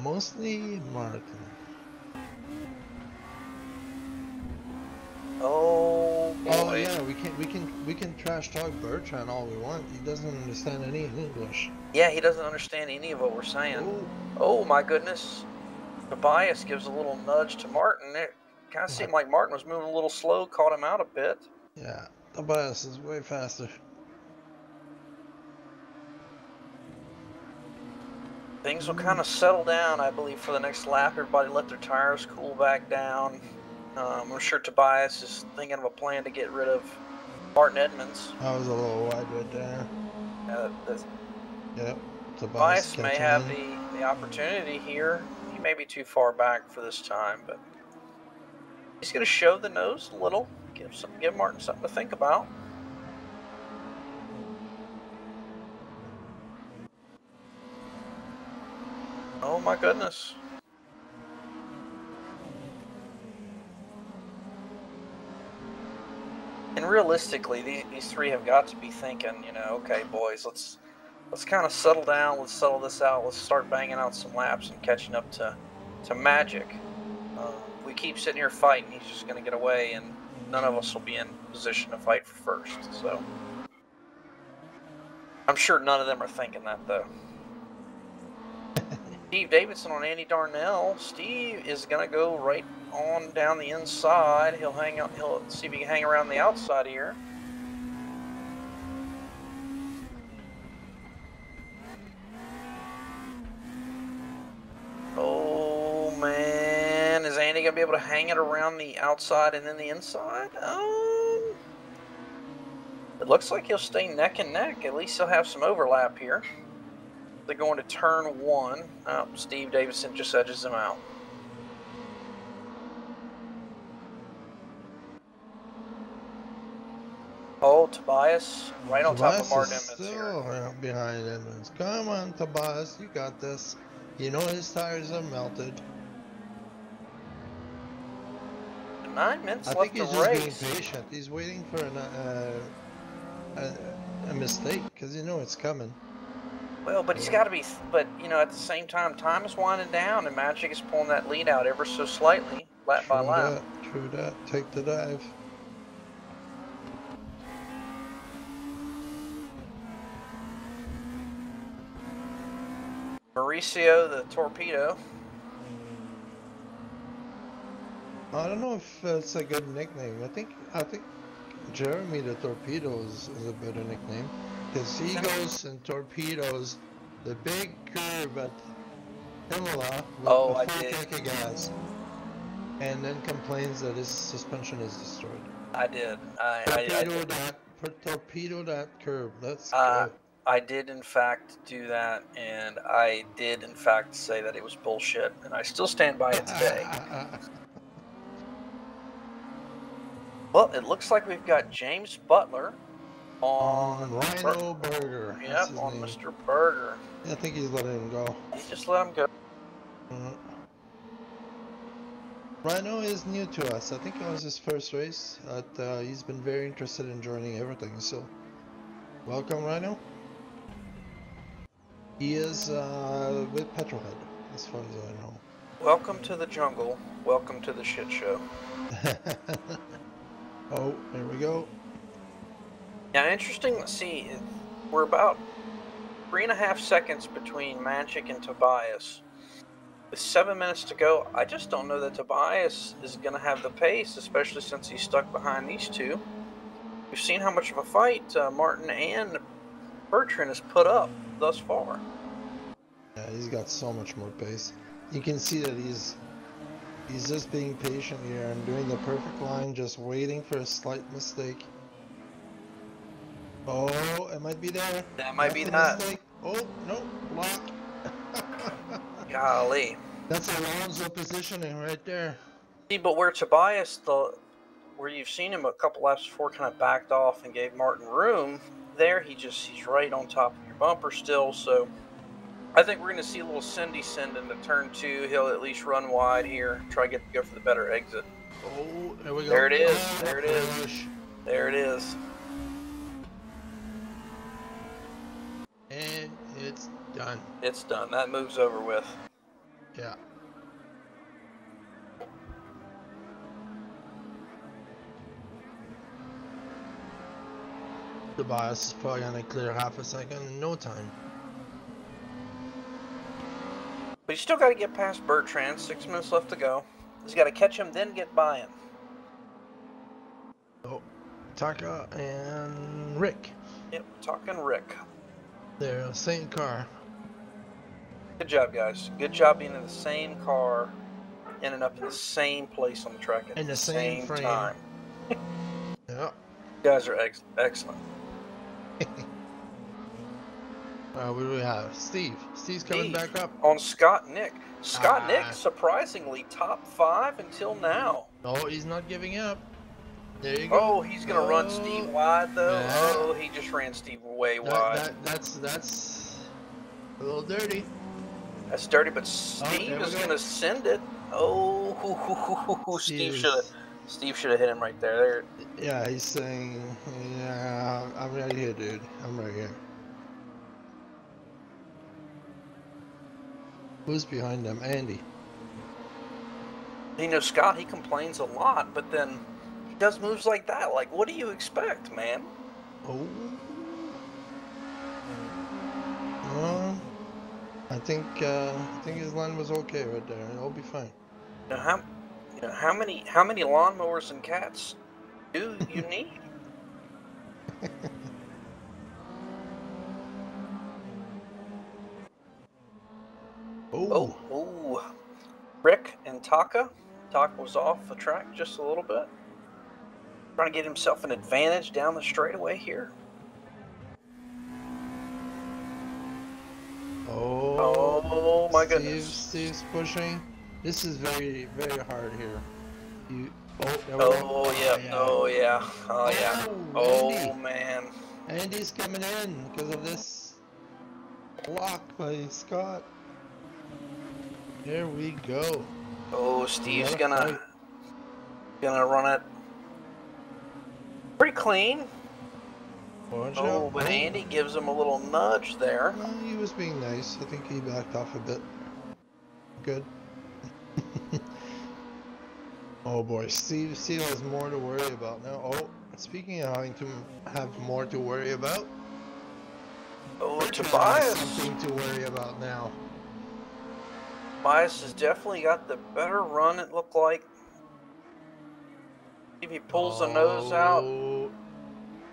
Mostly Martin. Oh boy. Oh yeah, we can trash talk Bertrand all we want. He doesn't understand any English. Yeah, he doesn't understand any of what we're saying. Ooh. Oh my goodness. Tobias gives a little nudge to Martin. It kind of seemed like Martin was moving a little slow, caught him out a bit. Yeah, Tobias is way faster. Things will kind of settle down, I believe, for the next lap. Everybody let their tires cool back down. I'm sure Tobias is thinking of a plan to get rid of Martin Edmonds. I was a little wide right there. Yep. Tobias may have the opportunity here. He may be too far back for this time, but he's going to show the nose a little. Give Martin something to think about. Oh my goodness. And realistically, these three have got to be thinking, you know, okay, boys, let's kind of settle down. Let's settle this out. Let's start banging out some laps and catching up to Magic. If we keep sitting here fighting, he's just going to get away, and none of us will be in position to fight for first. So I'm sure none of them are thinking that, though. Steve Davidson on Andy Darnell. Steve is going to go right on down the inside. He'll hang out. He'll see if he can hang around the outside here. Oh man, is Andy going to be able to hang it around the outside and then the inside? It looks like he'll stay neck and neck. At least he'll have some overlap here. They're going to turn one. Oh, Steve Davidson just edges him out. Oh, Tobias, right on top of Martin Edmonds here. Behind Edmonds. Come on, Tobias, you got this. You know his tires are melted. 9 minutes left to race. I think he's just being patient. He's waiting for a mistake because you know it's coming. Well, but he's got to be, but, you know, at the same time, time is winding down, and Magic is pulling that lead out ever so slightly, lap by lap. True that. Take the dive. Mauricio, the torpedo. I don't know if it's a good nickname. I think Jeremy the Torpedo is a better nickname. Because he goes and torpedoes the big curve at Imola with a full tank of gas, and then complains that his suspension is destroyed. I did. Torpedo that curve. Let's go. I did in fact do that, and I did in fact say that it was bullshit, and I still stand by it today. Well, it looks like we've got James Butler on Rhino Berger. Yep, on Mr. Berger. Yeah, I think he's letting him go. He just let him go. Rhino is new to us. I think it was his first race. He's been very interested in joining everything, so welcome, Rhino. He is with Petrolhead, as far as I know. Welcome to the jungle. Welcome to the shit show. Oh, there we go. Now, interesting to see, we're about 3.5 seconds between Magic and Tobias. With 7 minutes to go, I just don't know that Tobias is going to have the pace, especially since he's stuck behind these two. We've seen how much of a fight Martin and Bertrand has put up thus far. Yeah, he's got so much more pace. You can see that he's just being patient here and doing the perfect line, just waiting for a slight mistake. Oh, it might be there. That might be a that. mistake. Oh, no, block. Golly. That's Alonso positioning right there. See, but where Tobias, where you've seen him a couple laps before, kind of backed off and gave Martin room, there he's right on top of your bumper still. So I think we're going to see a little Cindy send into turn 2. He'll at least run wide here, try to go for the better exit. Oh, there we go. There it is. Oh, There it is. gosh. There it is. And it's done. It's done. That move's over with. Yeah. Tobias is probably gonna clear half a second in no time. But you still got to get past Bertrand. 6 minutes left to go. He's got to catch him, then get by him. Oh, Taka and Rick. Yep, talking Rick. They're the same car. Good job, guys. Good job being in the same car, ending up in the same place on the track at In the same frame. time. Yeah. You guys are excellent. What do we have? Steve. Steve's coming back up. On Scott Nick. Scott Nick, Ah. surprisingly, top 5 until now. No, he's not giving up. There you go. Oh, he's going to run Steve wide, though. Yeah. Oh, he just ran Steve way wide. That's a little dirty. That's dirty, but Steve there we is go. going to send it. Oh, Steve Steve should have hit him right there. Yeah, he's saying, yeah, I'm right here, dude. I'm right here. Who's behind them? Andy. You know, Scott, he complains a lot, but then he does moves like that. Like, what do you expect, man? Oh. I think his line was okay right there. It'll be fine. How many lawnmowers and cats do you need? Oh. Rick and Taka. Taka was off the track just a little bit. Trying to get himself an advantage down the straightaway here. Oh my goodness. Steve's pushing. This is very, very hard here. Oh yeah. Oh Andy. man. Andy's coming in because of this block by Scott. There we go. Oh, Steve's Another gonna run it pretty clean. Watch Oh, out. but Andy gives him a little nudge there. He was being nice. I think he backed off a bit. Good. Oh boy, Steve has more to worry about now. Oh, speaking of having to have more to worry about. Oh, Bertrand Tobias. has something to worry about now. Tobias has definitely got the better run, it looked like. If he pulls the nose out, he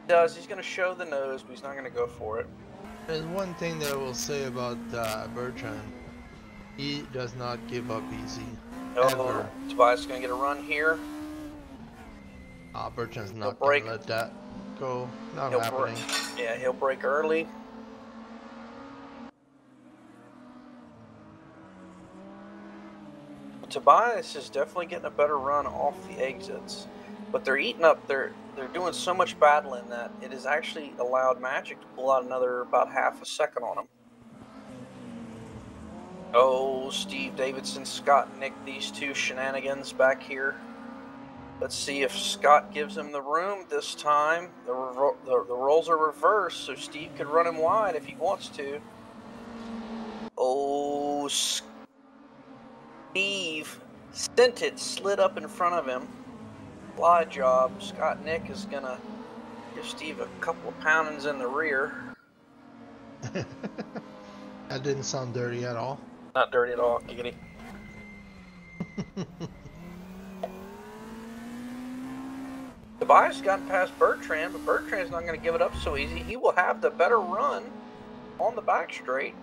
does. He's going to show the nose, but he's not going to go for it. There's one thing that I will say about Bertrand. He does not give up easy. Ever. Tobias is going to get a run here. Bertrand's not going to let that go. Not happening. Yeah, he'll break early. Tobias is definitely getting a better run off the exits, but they're eating up. They're doing so much battling that it has actually allowed Magic to pull out another about half a second on him. Oh, Steve Davidson, Scott Nick, these two shenanigans back here. Let's see if Scott gives him the room this time. The roles are reversed, so Steve could run him wide if he wants to. Oh, Steve sent it, slid up in front of him. Fly job. Scott Nick is going to give Steve a couple of poundings in the rear. That didn't sound dirty at all. Not dirty at all, giggity. Tobias gotten past Bertrand, but Bertrand's not going to give it up so easy. He will have the better run on the back straight.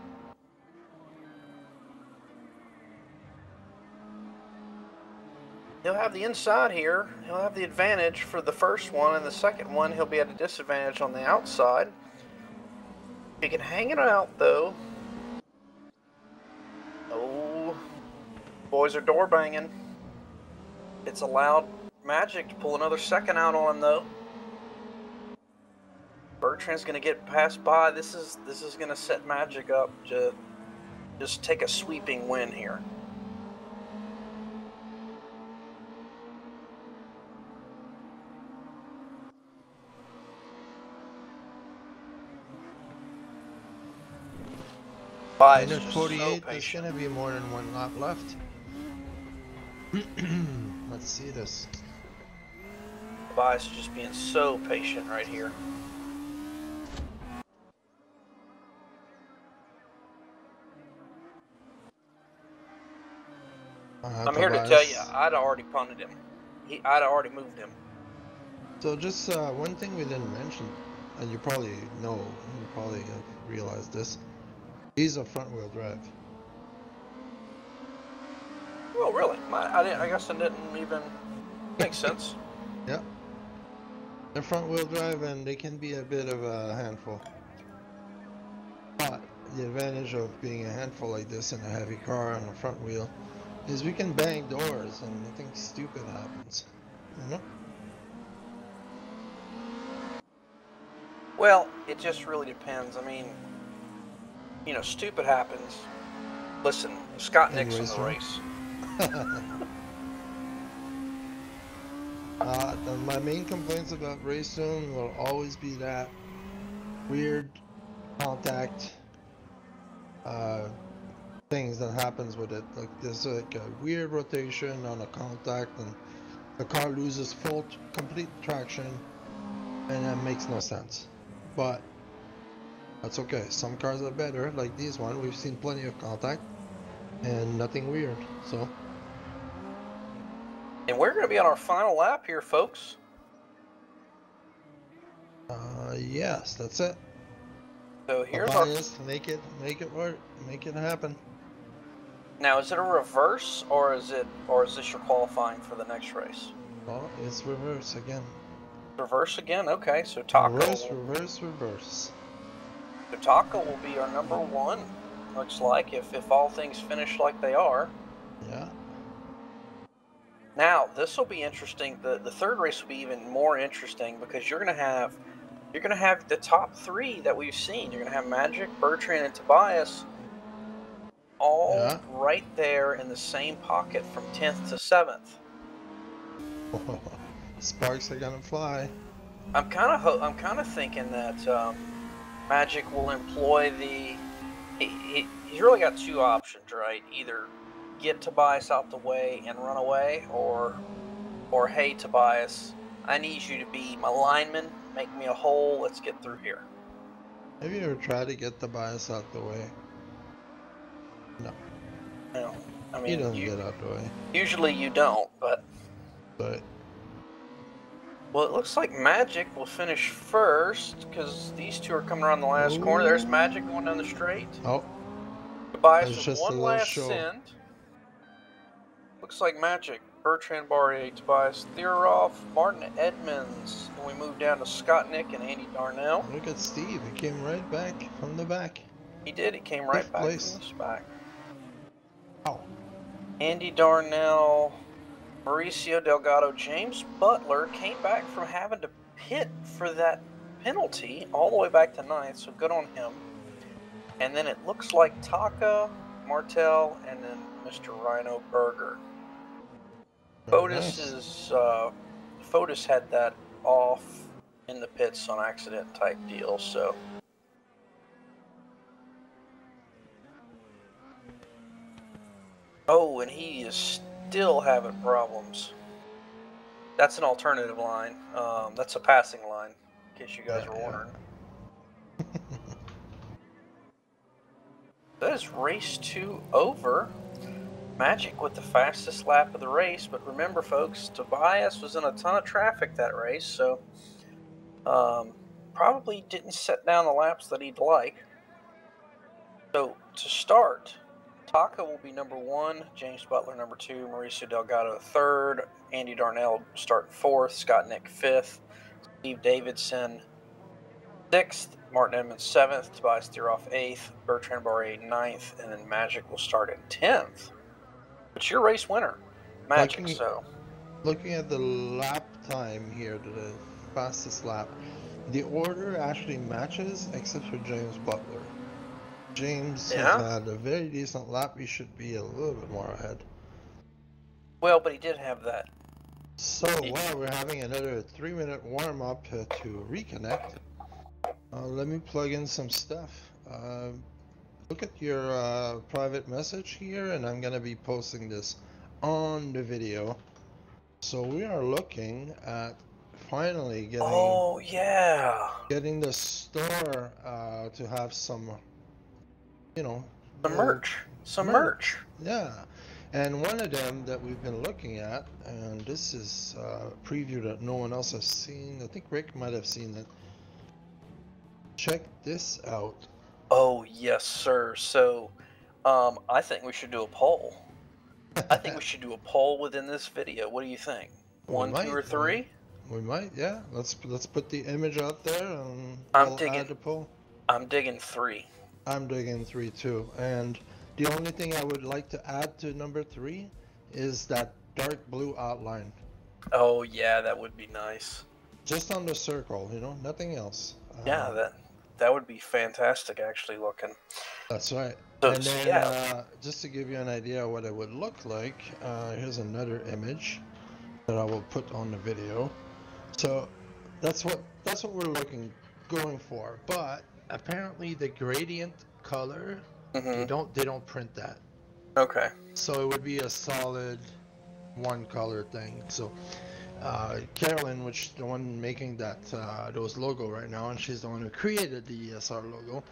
He'll have the inside here. He'll have the advantage for the first one, and the second one he'll be at a disadvantage on the outside. He can hang it out, though. Oh, boys are door banging. It's allowed Magic to pull another second out on him, though. Bertrand's going to get passed by. This is going to set Magic up to just take a sweeping win here. Minus 48, there's going to be more than one lap left. Let's see this. Tobias is just being so patient right here. I'm here to tell you, I'd already punted him. I'd already moved him. So just one thing we didn't mention, and you probably know, you probably have realized this. These are front-wheel drive. Well, really? I guess it didn't even make sense. Yeah. They're front-wheel drive, and they can be a bit of a handful. But the advantage of being a handful like this in a heavy car on the front wheel is we can bang doors and nothing stupid happens. You know? Well, it just really depends. I mean, you know, stupid happens. Listen, Scott Nick's in the race. My main complaints about Racing will always be that weird contact things that happens with it. Like there's like a weird rotation on a contact and the car loses complete traction, and that makes no sense. But that's okay. Some cars are better, like these one. We've seen plenty of contact and nothing weird. So. And we're going to be on our final lap here, folks. Yes, that's it. So here's make it work, make it happen. Now, is it a reverse, or is this your qualifying for the next race? Well, it's reverse again. Reverse again? Okay, so Taco. Reverse. So Taco will be our number one. Looks like if all things finish like they are. Yeah. Now, this will be interesting. The third race will be even more interesting because you're gonna have the top three that we've seen. You're gonna have Magic, Bertrand, and Tobias all right there in the same pocket from 10th to 7th. Sparks are gonna fly. I'm kind of thinking that Magic will employ he's really got two options, right? Either get Tobias out the way and run away, or hey Tobias, I need you to be my lineman, make me a hole, let's get through here. Have you ever tried to get Tobias out the way? No. No. I mean, he doesn't get out the way. Usually you don't, but. Well, it looks like Magic will finish first because these two are coming around the last corner. There's Magic going down the straight. Oh. Tobias with one last send. Looks like Magic, Bertrand Barrier, Tobias Theroff, Martin Edmonds. And we move down to Scott Nick and Andy Darnell. Look at Steve. He came right back from the back. He did. He came right back from the back. Oh. Andy Darnell, Mauricio Delgado, James Butler came back from having to pit for that penalty all the way back to 9th, so good on him. And then it looks like Taka, Martel, and then Mr. Rhino Berger. Fotis had that off in the pits on accident type deal, so. Oh, and he is still having problems. That's an alternative line. That's a passing line, in case you guys were wondering. That is race 2 over. Magic with the fastest lap of the race, but remember, folks, Tobias was in a ton of traffic that race, so probably didn't set down the laps that he'd like. So to start, Taka will be number 1, James Butler number 2, Mauricio Delgado 3rd, Andy Darnell starting 4th, Scott Nick 5th, Steve Davidson 6th, Martin Edmonds 7th, Tobias Thieroff 8th, Bertrand Barre 9th, and then Magic will start in 10th. But your race winner, Magic. Looking at the lap time here, the fastest lap, the order actually matches except for James Butler. James has had a very decent lap. He should be a little bit more ahead. Well, but he did have that. So while we're having another 3-minute warm-up to reconnect, let me plug in some stuff. Look at your private message here, and I'm gonna be posting this on the video. So we are looking at finally getting the store to have some, you know, some merch. Yeah, and one of them that we've been looking at, and this is a preview that no one else has seen. I think Rick might have seen it. Check this out. Oh yes, sir. So I think we should do a poll. I think we should do a poll within this video. What do you think? 1, 2, or 3? We might, yeah. Let's put the image out there and add the poll. I'm digging 3. I'm digging 3 too. And the only thing I would like to add to number 3 is that dark blue outline. Oh yeah, that would be nice. Just on the circle, you know, nothing else. Yeah, that would be fantastic actually looking. That's right. So, and then, just to give you an idea of what it would look like, here's another image that I will put on the video. So that's what we're going for. But apparently the gradient color, they don't print that. Okay. So it would be a solid one color thing. So Carolyn, which is the one making that those logo right now, and she's the one who created the ESR logo,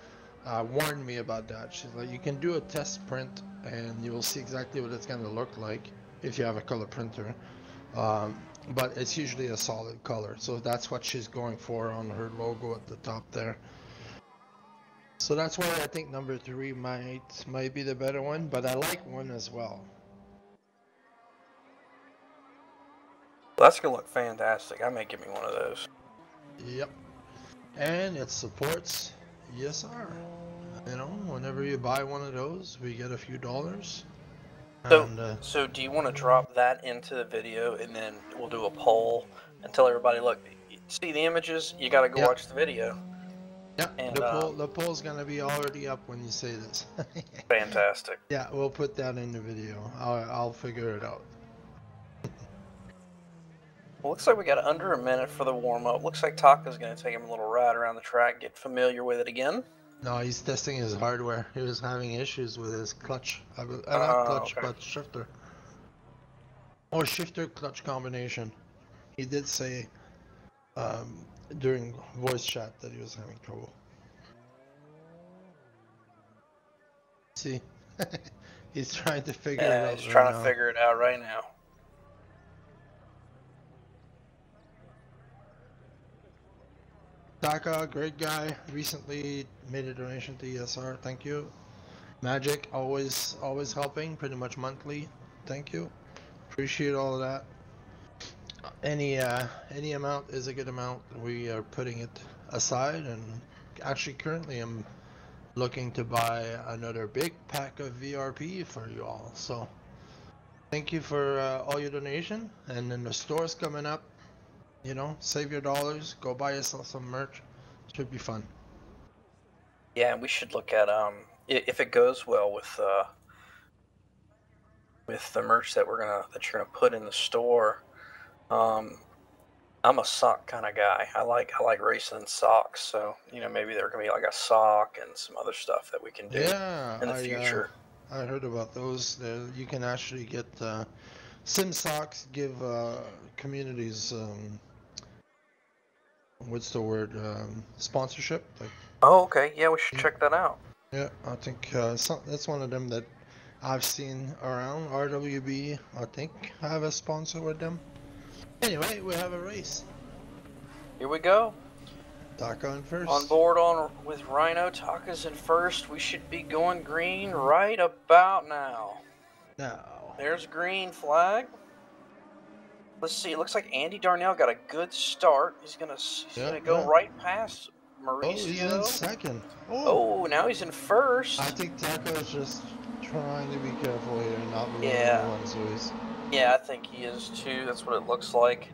warned me about that. She's like, you can do a test print and you will see exactly what it's going to look like if you have a color printer, but it's usually a solid color, so that's what she's going for on her logo at the top there. So that's why I think number 3 might be the better one, but I like 1 as well. That's gonna look fantastic. I may give me one of those. Yep. And it supports ESR. You know, whenever you buy one of those, we get a few dollars. So do you want to drop that into the video, and then we'll do a poll and tell everybody, look, see the images, you got to go watch the video. Yeah, and the poll's gonna be already up when you say this. Fantastic. Yeah, we'll put that in the video. I'll figure it out. Well, looks like we got under a minute for the warm-up. Looks like Taka's going to take him a little ride around the track, get familiar with it again. No, he's testing his hardware. He was having issues with his clutch. Not clutch, but shifter. Or shifter-clutch combination. He did say during voice chat that he was having trouble. See? He's trying to figure it out. He's trying to figure it out right now. Taka, great guy, recently made a donation to ESR, thank you. Magic, always helping, pretty much monthly, thank you. Appreciate all of that. Any amount is a good amount. We are putting it aside, and actually currently I'm looking to buy another big pack of VRP for you all. So thank you for all your donation, and then the store's coming up. You know, save your dollars, go buy yourself some merch. Should be fun. Yeah, we should look at if it goes well with the merch that you're gonna put in the store. I'm a sock kind of guy. I like racing in socks, so you know maybe there can be like a sock and some other stuff that we can do in the future. I heard about those. You can actually get SimSocks give communities what's the word, sponsorship. Like, Oh, okay. Yeah, we should check that out. yeah, I think that's one of them that I've seen around. RWB, I think, have a sponsor with them. Anyway, we have a race. Here we go. Taka in first. On board with Rhino. Taka's in first. We should be going green right about now. Now. There's a green flag. Let's see. It looks like Andy Darnell got a good start. He's gonna go right past Mauricio. Oh, he's in second. Oh, now he's in first. I think Taco's just trying to be careful here and not ruin anyone, so he's... Yeah, I think he is too. That's what it looks like.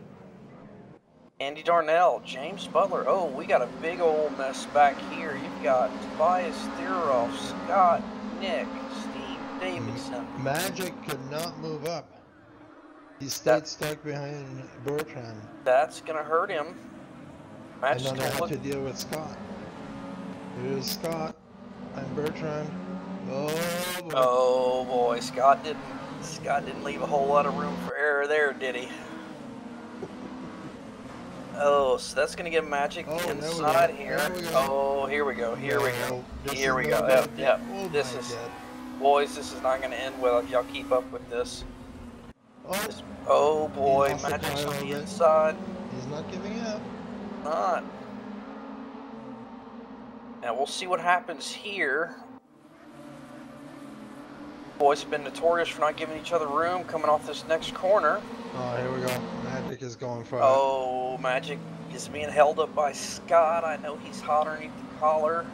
Andy Darnell, James Butler. Oh, we got a big old mess back here. You've got Tobias Theroff, Scott, Nick, Steve Davidson. Magic could not move up. He stayed stuck behind Bertrand. That's going to hurt him. Magic's and then they have to deal with Scott. Here's Scott and Bertrand. Oh boy. Oh boy, Scott didn't leave a whole lot of room for error there, did he? Oh, so that's going to get Magic inside here. Oh, here we go. Here we go. Here we go. Yep. Oh, this is, boys, this is not going to end well if y'all keep up with this. Oh boy, Magic's on the inside. He's not giving up. Not. Now we'll see what happens here. Boys have been notorious for not giving each other room coming off this next corner. Oh, here we go. Magic is going for it. Oh, Magic is being held up by Scott. I know he's hot underneath the collar.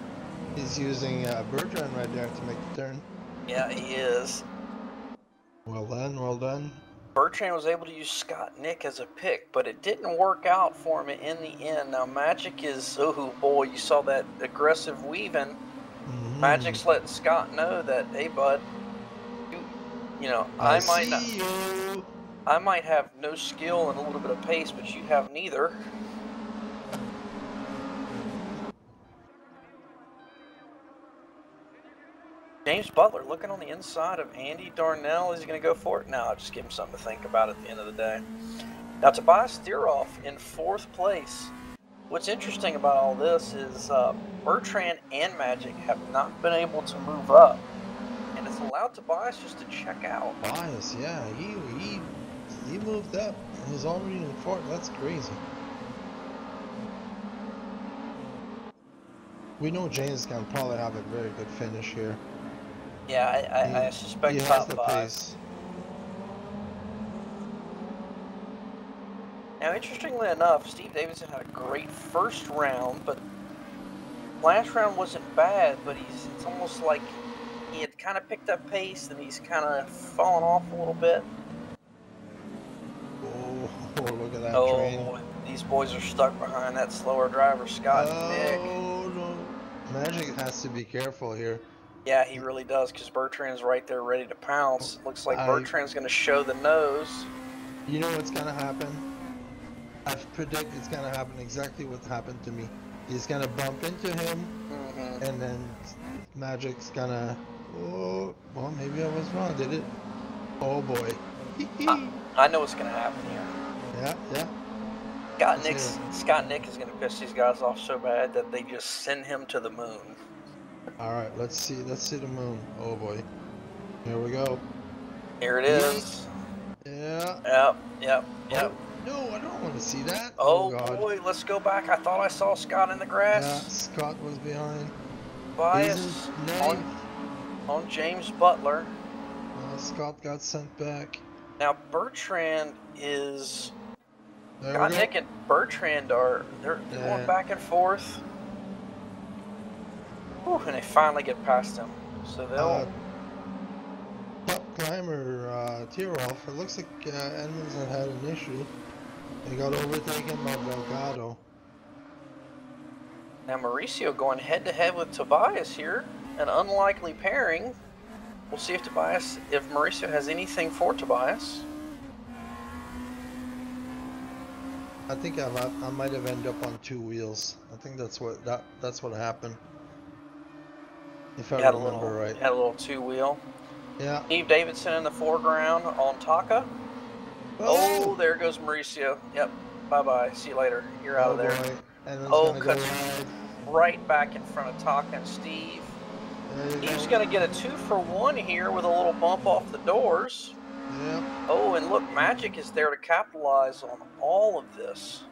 He's using Bertrand right there to make the turn. Yeah, he is. Well done, well done. Bertrand was able to use Scott Nick as a pick, but it didn't work out for him in the end. Now Magic is, oh boy, you saw that aggressive weaving. Magic's letting Scott know that, hey bud, you know, I might have no skill and a little bit of pace, but you have neither. James Butler looking on the inside of Andy Darnell. Is he going to go for it? No, I'll just give him something to think about at the end of the day. Now, Tobias Theroff in 4th place. What's interesting about all this is Bertrand and Magic have not been able to move up. And it's allowed Tobias just to check out. Tobias, yeah, he moved up. He's already in 4th. That's crazy. We know James can probably have a very good finish here. Yeah, I suspect top 5. Pace. Now, interestingly enough, Steve Davidson had a great first round, but last round wasn't bad, but it's almost like he had kind of picked up pace and he's kind of fallen off a little bit. Oh, look at that train. Oh, these boys are stuck behind that slower driver, Scott Nick. Oh, no. Magic has to be careful here. Yeah, he really does, because Bertrand's right there ready to pounce. Looks like Bertrand's going to show the nose. You know what's going to happen? I predict it's going to happen exactly what happened to me. He's going to bump into him, and then Magic's going to... Oh, well, maybe I was wrong, did it? Oh, boy. I know what's going to happen here. Yeah. Scott Nick is going to piss these guys off so bad that they just send him to the moon. All right, let's see the moon. Oh boy, here we go. Here it is. Yeah. Yep. Oh, no, I don't want to see that. Oh God. Boy, let's go back. I thought I saw Scott in the grass. Yeah, Scott was behind. Bias on James Butler. Scott got sent back. Now Bertrand is. Scott Nick and Bertrand they're going back and forth. Whew, and they finally get past him. So they'll... Top climber, Theroff. It looks like Edmonds had an issue. They got overtaken by Delgado. Now Mauricio going head-to-head with Tobias here. An unlikely pairing. We'll see if Mauricio has anything for Tobias. I think I might have ended up on 2 wheels. I think that's what happened. If I remember right. Had a little 2-wheel. Yeah. Steve Davidson in the foreground on Taka. Oh, there goes Mauricio. Yep. Bye-bye. See you later. You're out Oh of there. boy. And it's Oh, gonna go cuts wide. right back in front of Taka and Steve. There you Steve's go. going to get a 2-for-1 here with a little bump off the doors. Yep. Oh, and look, Magic is there to capitalize on all of this.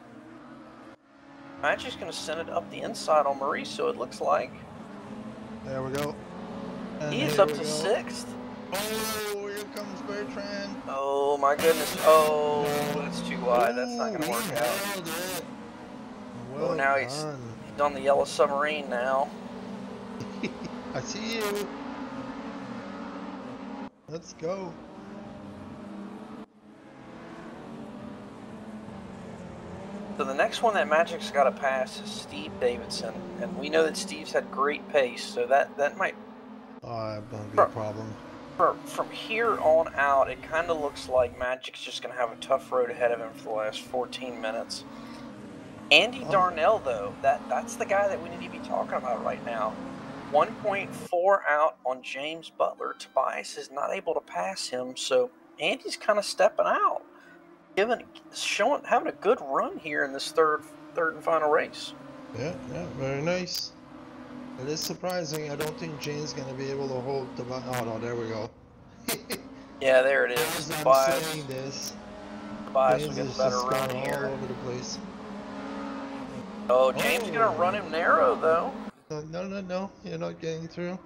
Magic's going to send it up the inside on Mauricio, it looks like. There we go. And He is here up we to go. 6th. Oh, here comes Bertrand. Oh, my goodness. Oh, that's too wide. That's not going to work out. Nailed it. Oh, Well now he's on the Yellow Submarine now. I see you. Let's go. So the next one that Magic's got to pass is Steve Davidson, and we know that Steve's had great pace, so that might. That won't be a problem. From here on out, it kind of looks like Magic's just going to have a tough road ahead of him for the last 14 minutes. Andy Darnell, though, that's the guy that we need to be talking about right now. 1.4 out on James Butler. Tobias is not able to pass him, so Andy's kind of stepping out. Having a good run here in this third and final race. Yeah, very nice. It is surprising. I don't think Jane's going to be able to hold the... Oh, no, there we go. Yeah, there it is. As I'm saying this, Tobias James will get is a better just run going here. all over the place. Oh, James going to run him narrow, though. No. You're not getting through.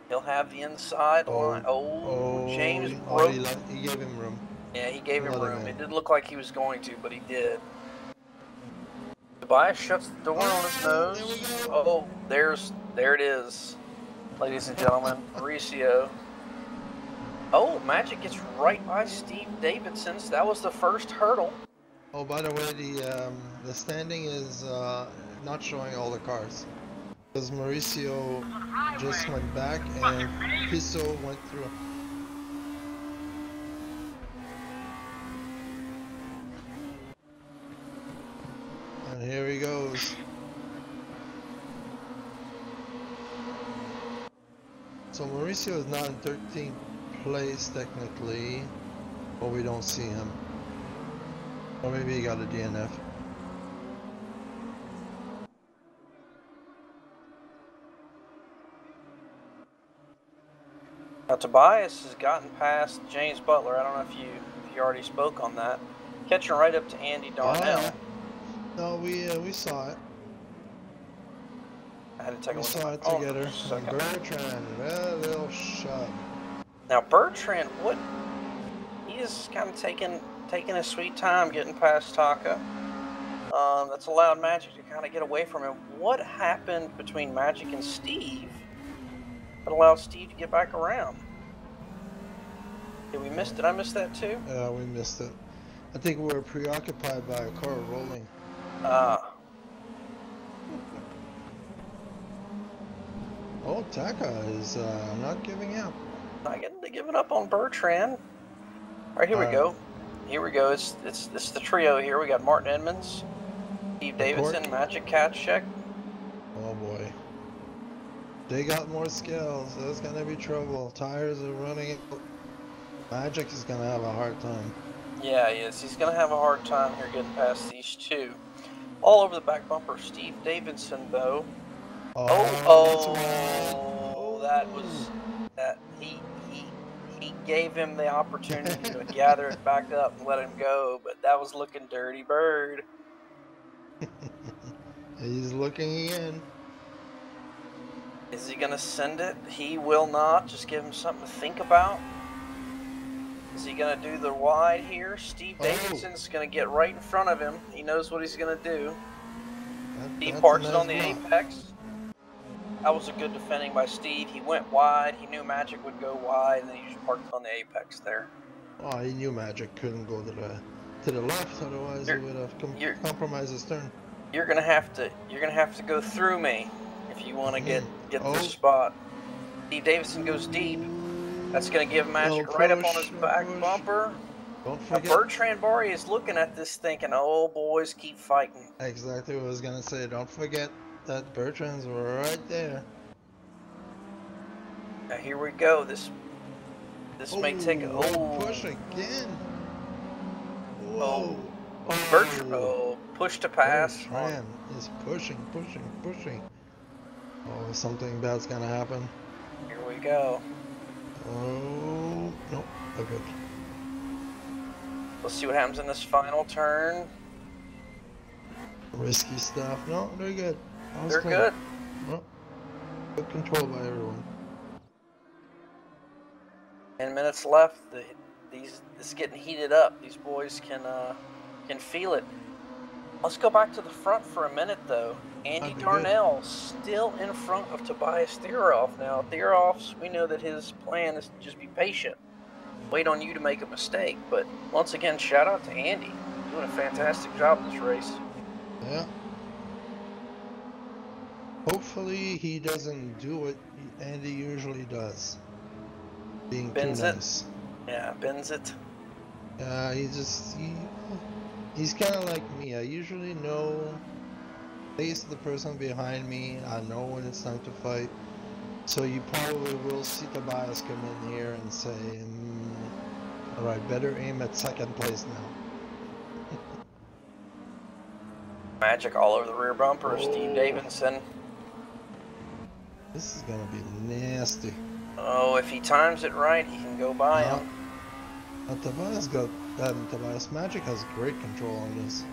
He'll have the inside line. Oh, James broke. He gave him room. Yeah, he gave him room. It didn't look like he was going to, but he did. Tobias shuts the door on his nose. There we go. Oh, there it is, ladies and gentlemen. Mauricio. Oh, Magic gets right by Steve Davidson. So that was the first hurdle. Oh, by the way, the standing is not showing all the cars. Because Mauricio just went back and Piso went through. And here he goes. So Mauricio is not in 13th place technically, but we don't see him. Or maybe he got a DNF. Now Tobias has gotten past James Butler. I don't know if you already spoke on that. Catching right up to Andy Darnell. No, we saw it. I had to take a We look saw at it my phone together. for a second. Bertrand, a little shot. Now Bertrand, he is kind of taking his sweet time getting past Taka. That's allowed Magic to kind of get away from him. What happened between Magic and Steve that allowed Steve to get back around? Did I miss that too? Yeah, we missed it. I think we were preoccupied by a car rolling. Oh, Taka is not giving up. Not giving up on Bertrand. All right, here we go. Here we go. It's the trio here. We got Martin Edmonds, Steve Davidson, Magic Katchek. Oh boy. They got more skills. There's gonna be trouble. Tires are running. Magic is gonna have a hard time. Yeah, he is. He's gonna have a hard time here getting past these two. All over the back bumper. Steve Davidson though. He gave him the opportunity to gather it back up and let him go, but that was looking dirty bird. He's looking again. Is he gonna send it? He will not. Just give him something to think about. Is he gonna do the wide here? Steve Davidson's gonna get right in front of him. He knows what he's gonna do. He parks it on the apex. That was a good defending by Steve. He went wide. He knew Magic would go wide, and then he just parked it on the apex there. Oh, he knew Magic couldn't go to the left, otherwise he would have compromised his turn. You're gonna have to go through me if you want to get this spot. Steve Davidson goes deep. That's gonna give Magic right up on his back bumper. Don't forget. Now Bertrand Barry is looking at this thinking, oh, boys, keep fighting. Exactly what I was gonna say. Don't forget that Bertrand's right there. Now here we go. This may take a push again. Oh, Whoa. push to pass. Bertrand is pushing. Oh, something bad's gonna happen. Here we go. Oh, no, they're good. Let's see what happens in this final turn. Risky stuff. No, they're good. They're good. No, good control by everyone. 10 minutes left. This is getting heated up. These boys can feel it. Let's go back to the front for a minute, though. Andy Darnell still in front of Tobias Theroff. Now, Theroff's, we know that his plan is to just be patient. Wait on you to make a mistake. But once again, shout out to Andy. Doing a fantastic job in this race. Yeah. Hopefully he doesn't do what Andy usually does. Being bends too nice. Yeah, bends it. He's kind of like me. I usually know face the person behind me. I know when it's time to fight. So you probably will see Tobias come in here and say, alright, better aim at second place now. Magic all over the rear bumper. Steve Davidson. This is gonna be nasty. Oh, if he times it right, he can go by him. Tobias got that, and Tobias Magic has great control on this.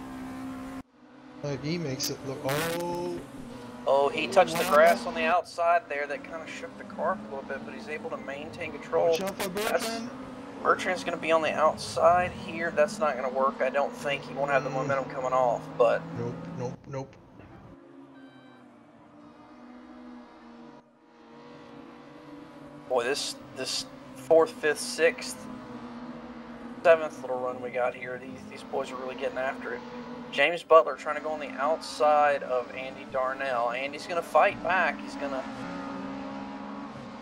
Like, he makes it look. Oh, he touched the grass on the outside there. That kind of shook the car a little bit, but he's able to maintain control. Watch out for Bertrand. Bertrand's going to be on the outside here. That's not going to work, I don't think. He won't have the momentum coming off, but... Nope. Boy, this 4th, 5th, 6th, 7th little run we got here, these boys are really getting after it. James Butler trying to go on the outside of Andy Darnell. Andy's going to fight back.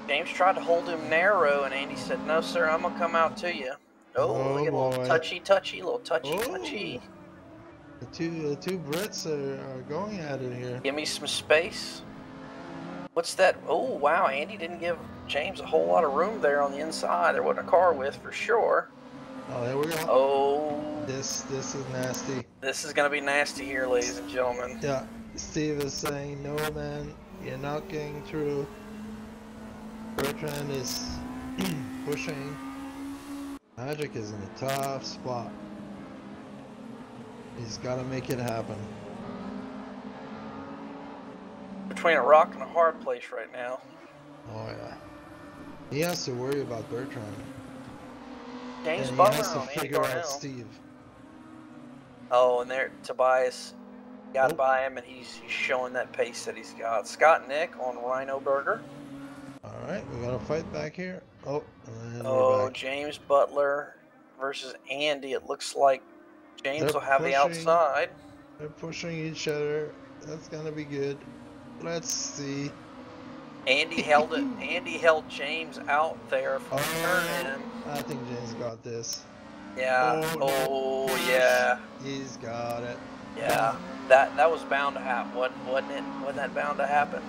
James tried to hold him narrow, and Andy said, "No, sir, I'm going to come out to you." Oh, look at a little touchy-touchy, The two Brits are going at it here. Give me some space. What's that? Oh, wow, Andy didn't give James a whole lot of room there on the inside. There wasn't a car with, for sure. Oh, there we go. Oh. This is nasty. This is going to be nasty here, ladies and gentlemen. Yeah, Steve is saying, no, man, you're not getting through. Bertrand is pushing. Magic is in a tough spot. He's got to make it happen. Between a rock and a hard place right now. Oh, yeah. He has to worry about Bertrand. James and Butler he has to on figure out Steve. Oh, and there Tobias got by him, and he's showing that pace that he's got. Scott Nick on Rhino Burger. All right, we got a fight back here. Oh, and we're back. James Butler versus Andy. It looks like James will have the outside. They're pushing each other. That's gonna be good. Let's see. Andy held it. Andy held James out there from the turn in. I think James got this. Yeah. Yeah. He's got it. Yeah. That was bound to happen, wasn't it? Wasn't that bound to happen?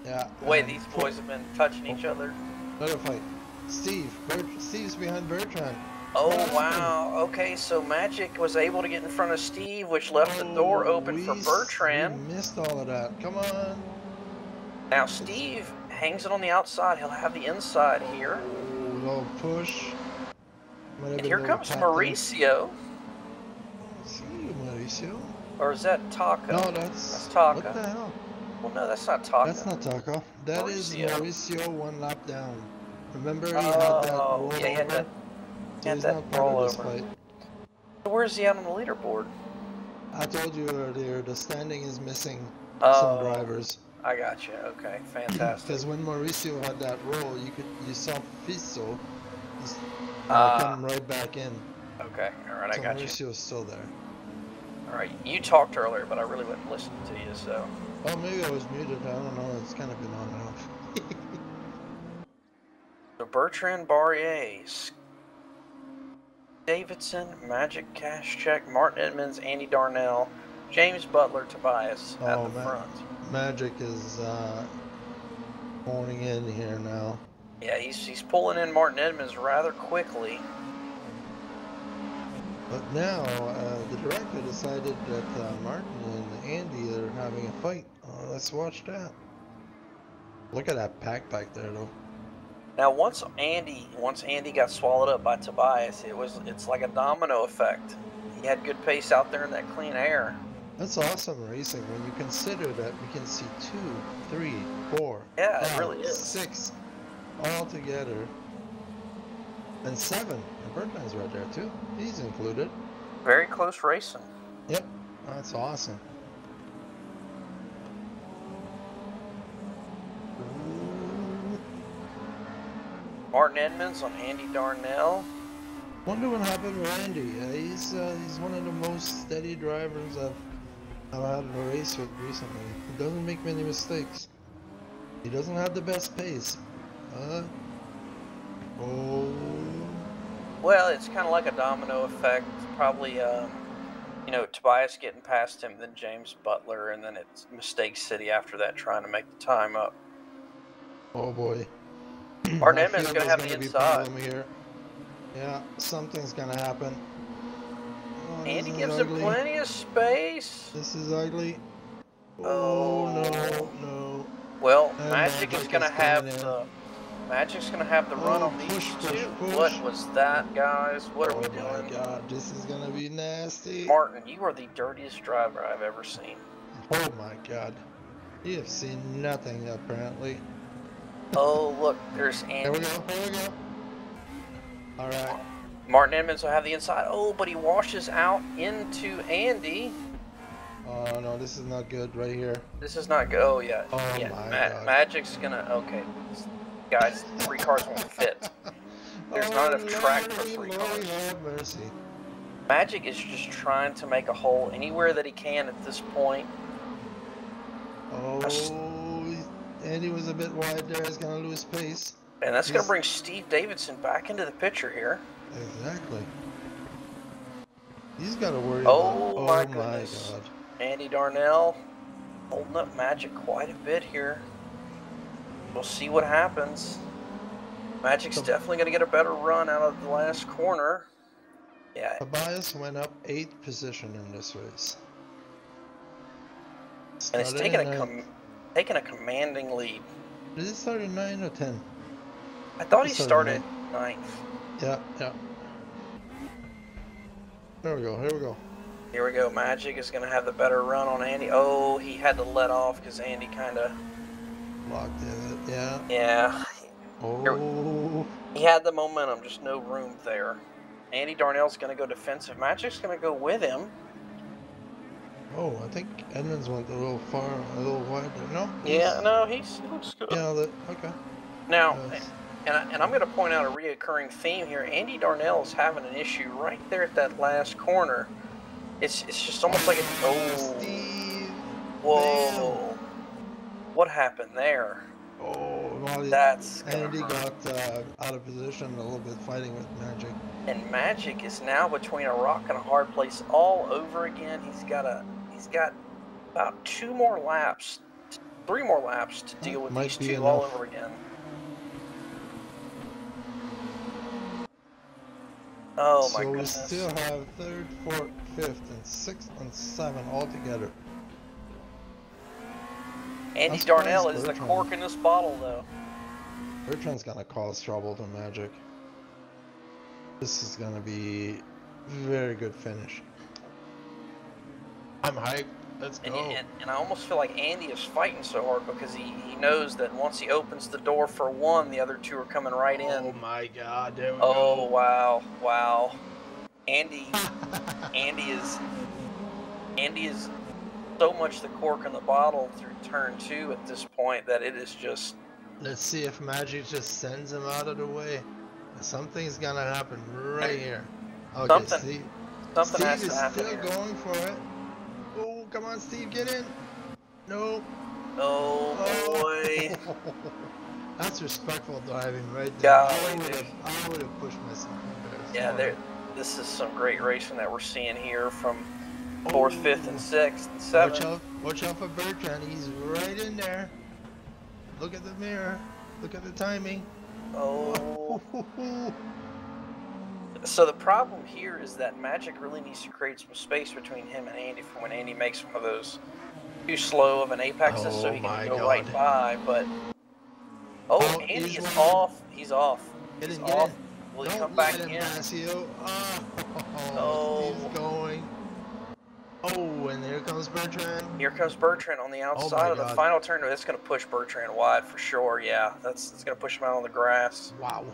Yeah. The way these boys have been touching each other. Another fight. Steve's behind Bertrand. Oh, wow. Okay, so Magic was able to get in front of Steve, which left the door open for Bertrand. We missed all of that. Come on. Now Steve hangs it on the outside. He'll have the inside here. Little push. And here comes Mauricio. See you, Mauricio. Or is that Taco? No, that's Taco. What the hell? Well, no, that's not Taco. That's not Taco. That is Mauricio one lap down. Remember he had that rollover? Yeah, he had that rollover. Where's he at on the leaderboard? I told you earlier, the standing is missing some drivers. I got you. Okay, fantastic. Because when Mauricio had that roll, you saw Fiso come right back in. Okay, all right, I got you. Mauricio's still there. All right, you talked earlier, but I really wasn't listening to you, so. Oh, maybe I was muted. I don't know. It's kind of been on and off. So Bertrand Barrier, Davidson, Magic, Cash Check, Martin Edmonds, Andy Darnell, James Butler, Tobias at the front. Magic is honing in here now. Yeah, he's pulling in Martin Edmonds rather quickly. But now, the director decided that Martin and Andy are having a fight. Let's watch that. Look at that pack back there, though. Now, once Andy got swallowed up by Tobias, it's like a domino effect. He had good pace out there in that clean air. That's awesome racing when you consider that we can see 2, 3, 4, Yeah, 5, it really is. 6 all together. And 7. And Bertrand's right there too. He's included. Very close racing. Yep, that's awesome. Martin Edmonds on Andy Darnell. Wonder what happened to Andy. He's one of the most steady drivers I've had a race with recently. He doesn't make many mistakes. He doesn't have the best pace. Well, it's kind of like a domino effect. Probably, you know, Tobias getting past him, then James Butler, and then it's Mistake City after that, trying to make the time up. Oh boy. Martin Edmonds going to have the inside. Here. Yeah, something's going to happen. Oh, Andy gives him plenty of space. This is ugly. Oh, no. Well, Magic is going to have the run on these two. What was that, guys? What are we doing? Oh my God, this is going to be nasty. Martin, you are the dirtiest driver I've ever seen. Oh my God. You have seen nothing, apparently. Oh, look, there's Andy. Here we go. All right. Martin Edmonds will have the inside. Oh, but he washes out into Andy. Oh, no, this is not good right here. This is not good. Oh, yeah. Oh, yeah. my God. Magic's gonna... Okay. Guys, 3 cars won't fit. There's not enough track for 3 cars. Have mercy. Magic is just trying to make a hole anywhere that he can at this point. Oh, Andy was a bit wide there. He's going to lose pace. And that's going to bring Steve Davidson back into the picture here. Exactly. He's got to worry about... Oh, my goodness. God. Andy Darnell holding up Magic quite a bit here. We'll see what happens. Magic's definitely going to get a better run out of the last corner. Yeah. Tobias went up 8th position in this race. And it's taking a commanding lead. Did it start at 9 or 10? I thought he started 9th. Yeah. There we go. Here we go. Magic is going to have the better run on Andy. Oh, he had to let off because Andy kind of... locked in it, yeah. Yeah. Oh. He had the momentum, just no room there. Andy Darnell's going to go defensive. Magic's going to go with him. Oh, I think Edmonds went a little wide there. No? Yeah, no, he looks good. Yeah, okay. Now, and I'm going to point out a reoccurring theme here. Andy Darnell is having an issue right there at that last corner. It's just almost like it's... Oh. Steve. Whoa. Man. What happened there? Oh, well, that's Andy got out of position a little bit fighting with Magic. And Magic is now between a rock and a hard place all over again. He's got about 3 more laps to deal with these two all over again. Oh my goodness. So we still have 3rd, 4th, 5th, and 6th and 7 all together. Andy Darnell is the cork in this bottle, though. Bertrand's gonna cause trouble to Magic. This is gonna be a very good finish. I'm hyped. Let's go. And I almost feel like Andy is fighting so hard because he knows that once he opens the door for one, the other 2 are coming right in. Oh my God! There we go. Oh wow! Andy is so much the cork in the bottle through turn 2 at this point that it is just... Let's see if Magic just sends him out of the way. Something's gonna happen right here. Okay, something Steve has to happen still here. Going for it. Oh, come on, Steve, get in. No. Oh boy. That's respectful driving right there. Golly, I would have pushed myself there. Yeah, this is some great racing that we're seeing here from 4th, 5th, and 6th, and 7th. Watch out for Bertrand. He's right in there. Look at the mirror. Look at the timing. Oh. So the problem here is that Magic really needs to create some space between him and Andy for when Andy makes one of those too slow of an apexes so he can go right by. But Andy is off. He's off. He's off. Will he come back in? Pass you. Oh, Steve's going. Oh, and here comes Bertrand. Here comes Bertrand on the outside of the final turn. That's going to push Bertrand wide for sure. Yeah, that's going to push him out on the grass. Wow.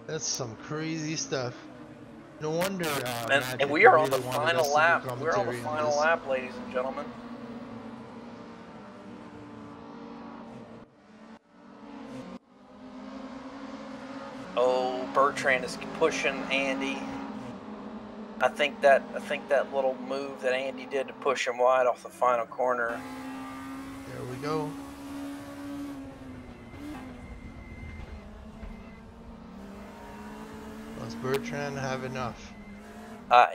That's some crazy stuff. No wonder. And we are on the final lap. We're on the final lap, ladies and gentlemen. Oh, Bertrand is pushing Andy. I think that little move that Andy did to push him wide off the final corner. There we go. Does Bertrand have enough?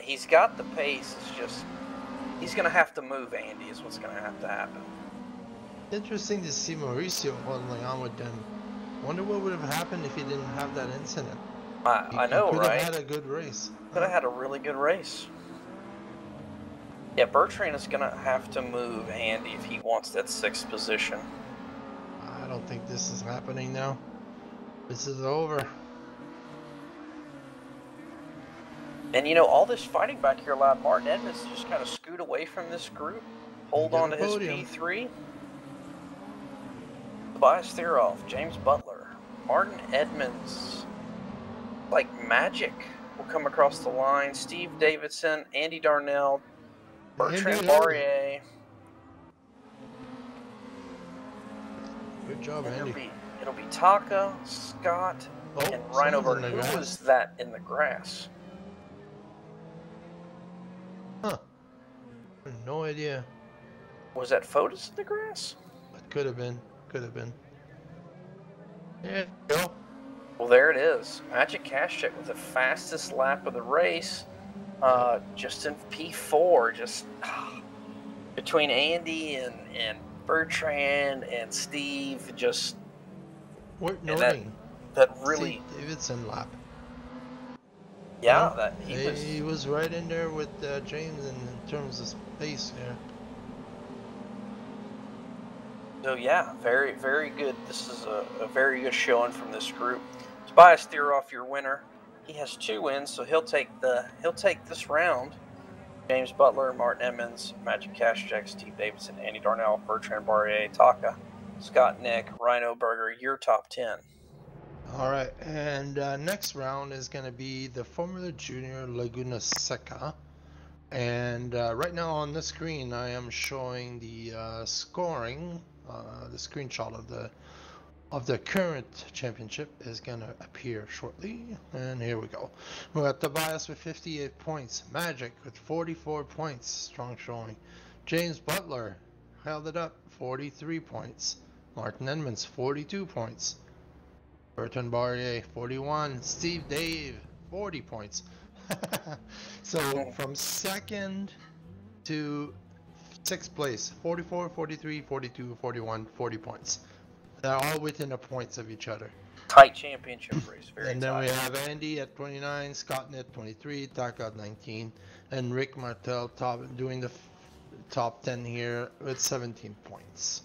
He's got the pace. It's just he's gonna have to move Andy. Is what's gonna have to happen. Interesting to see Mauricio holding on with them. Wonder what would have happened if he didn't have that incident. I know, right? right? Could have had a good race. Could have had a really good race. Yeah, Bertrand is gonna have to move Andy if he wants that 6th position. I don't think this is happening now. This is over. And you know, all this fighting back here allowed Martin Edmonds to just kind of scoot away from this group, hold on to his P3. Tobias Theroff, James Butler, Martin Edmonds, like magic, will come across the line. Steve Davidson, Andy Darnell, Bertrand Barrier. Good job, Andy. It'll be Taka, Scott, and Rhino Berger. Who was that in the grass? Huh. No idea. Was that Fotis in the grass? It could have been. Could have been. Yeah. Go. Well, there it is. Magic Cash Check with the fastest lap of the race. Just in P4. Just between Andy and Bertrand and Steve. Just worth noting. That really. Steve Davidson lap. Yeah, well, he was right in there with James in terms of pace. Yeah. So yeah, very, very good. This is a very good showing from this group. Tobias Theroff, your winner. He has 2 wins, so he'll take this round. James Butler, Martin Edmonds, Magic Cash Check, Steve Davidson, Andy Darnell, Bertrand Barrier, Taka, Scott Nick, Rhino Berger, your top 10. All right, and next round is going to be the Formula Junior Laguna Seca. And right now on the screen, I am showing the scoring. The screenshot of the current championship is going to appear shortly. And here we go. We got Tobias with 58 points. Magic with 44 points. Strong showing. James Butler held it up. 43 points. Martin Edmonds, 42 points. Bertrand Barrier, 41. Steve Dave, 40 points. So from 2nd to 6th place, 44, 43, 42, 41, 40 points. They're all within the points of each other. Tight championship race, very And then tight. we have Andy at 29, Scott at 23, Taka at 19, and Rick Martel doing the top 10 here with 17 points.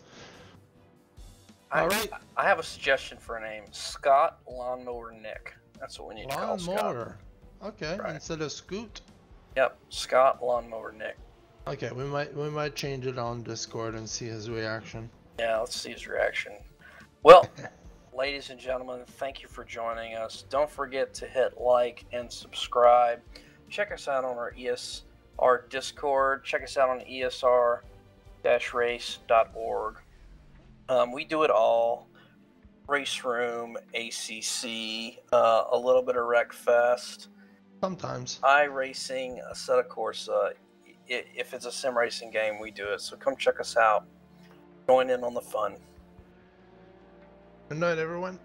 All right. I have a suggestion for a name. Scott Lawnmower Nick. That's what we need to call Scott. Lawnmower. Okay, right. Instead of Scoot. Yep, Scott Lawnmower Nick. Okay, we might change it on Discord and see his reaction. Yeah, let's see his reaction. Well, ladies and gentlemen, thank you for joining us. Don't forget to hit like and subscribe. Check us out on our ESR Discord. Check us out on esr-race.org. We do it all. Race Room, ACC, a little bit of Wreckfest. Sometimes. iRacing, Assetto Corsa. If it's a sim racing game, we do it. So come check us out. Join in on the fun. Good night, everyone.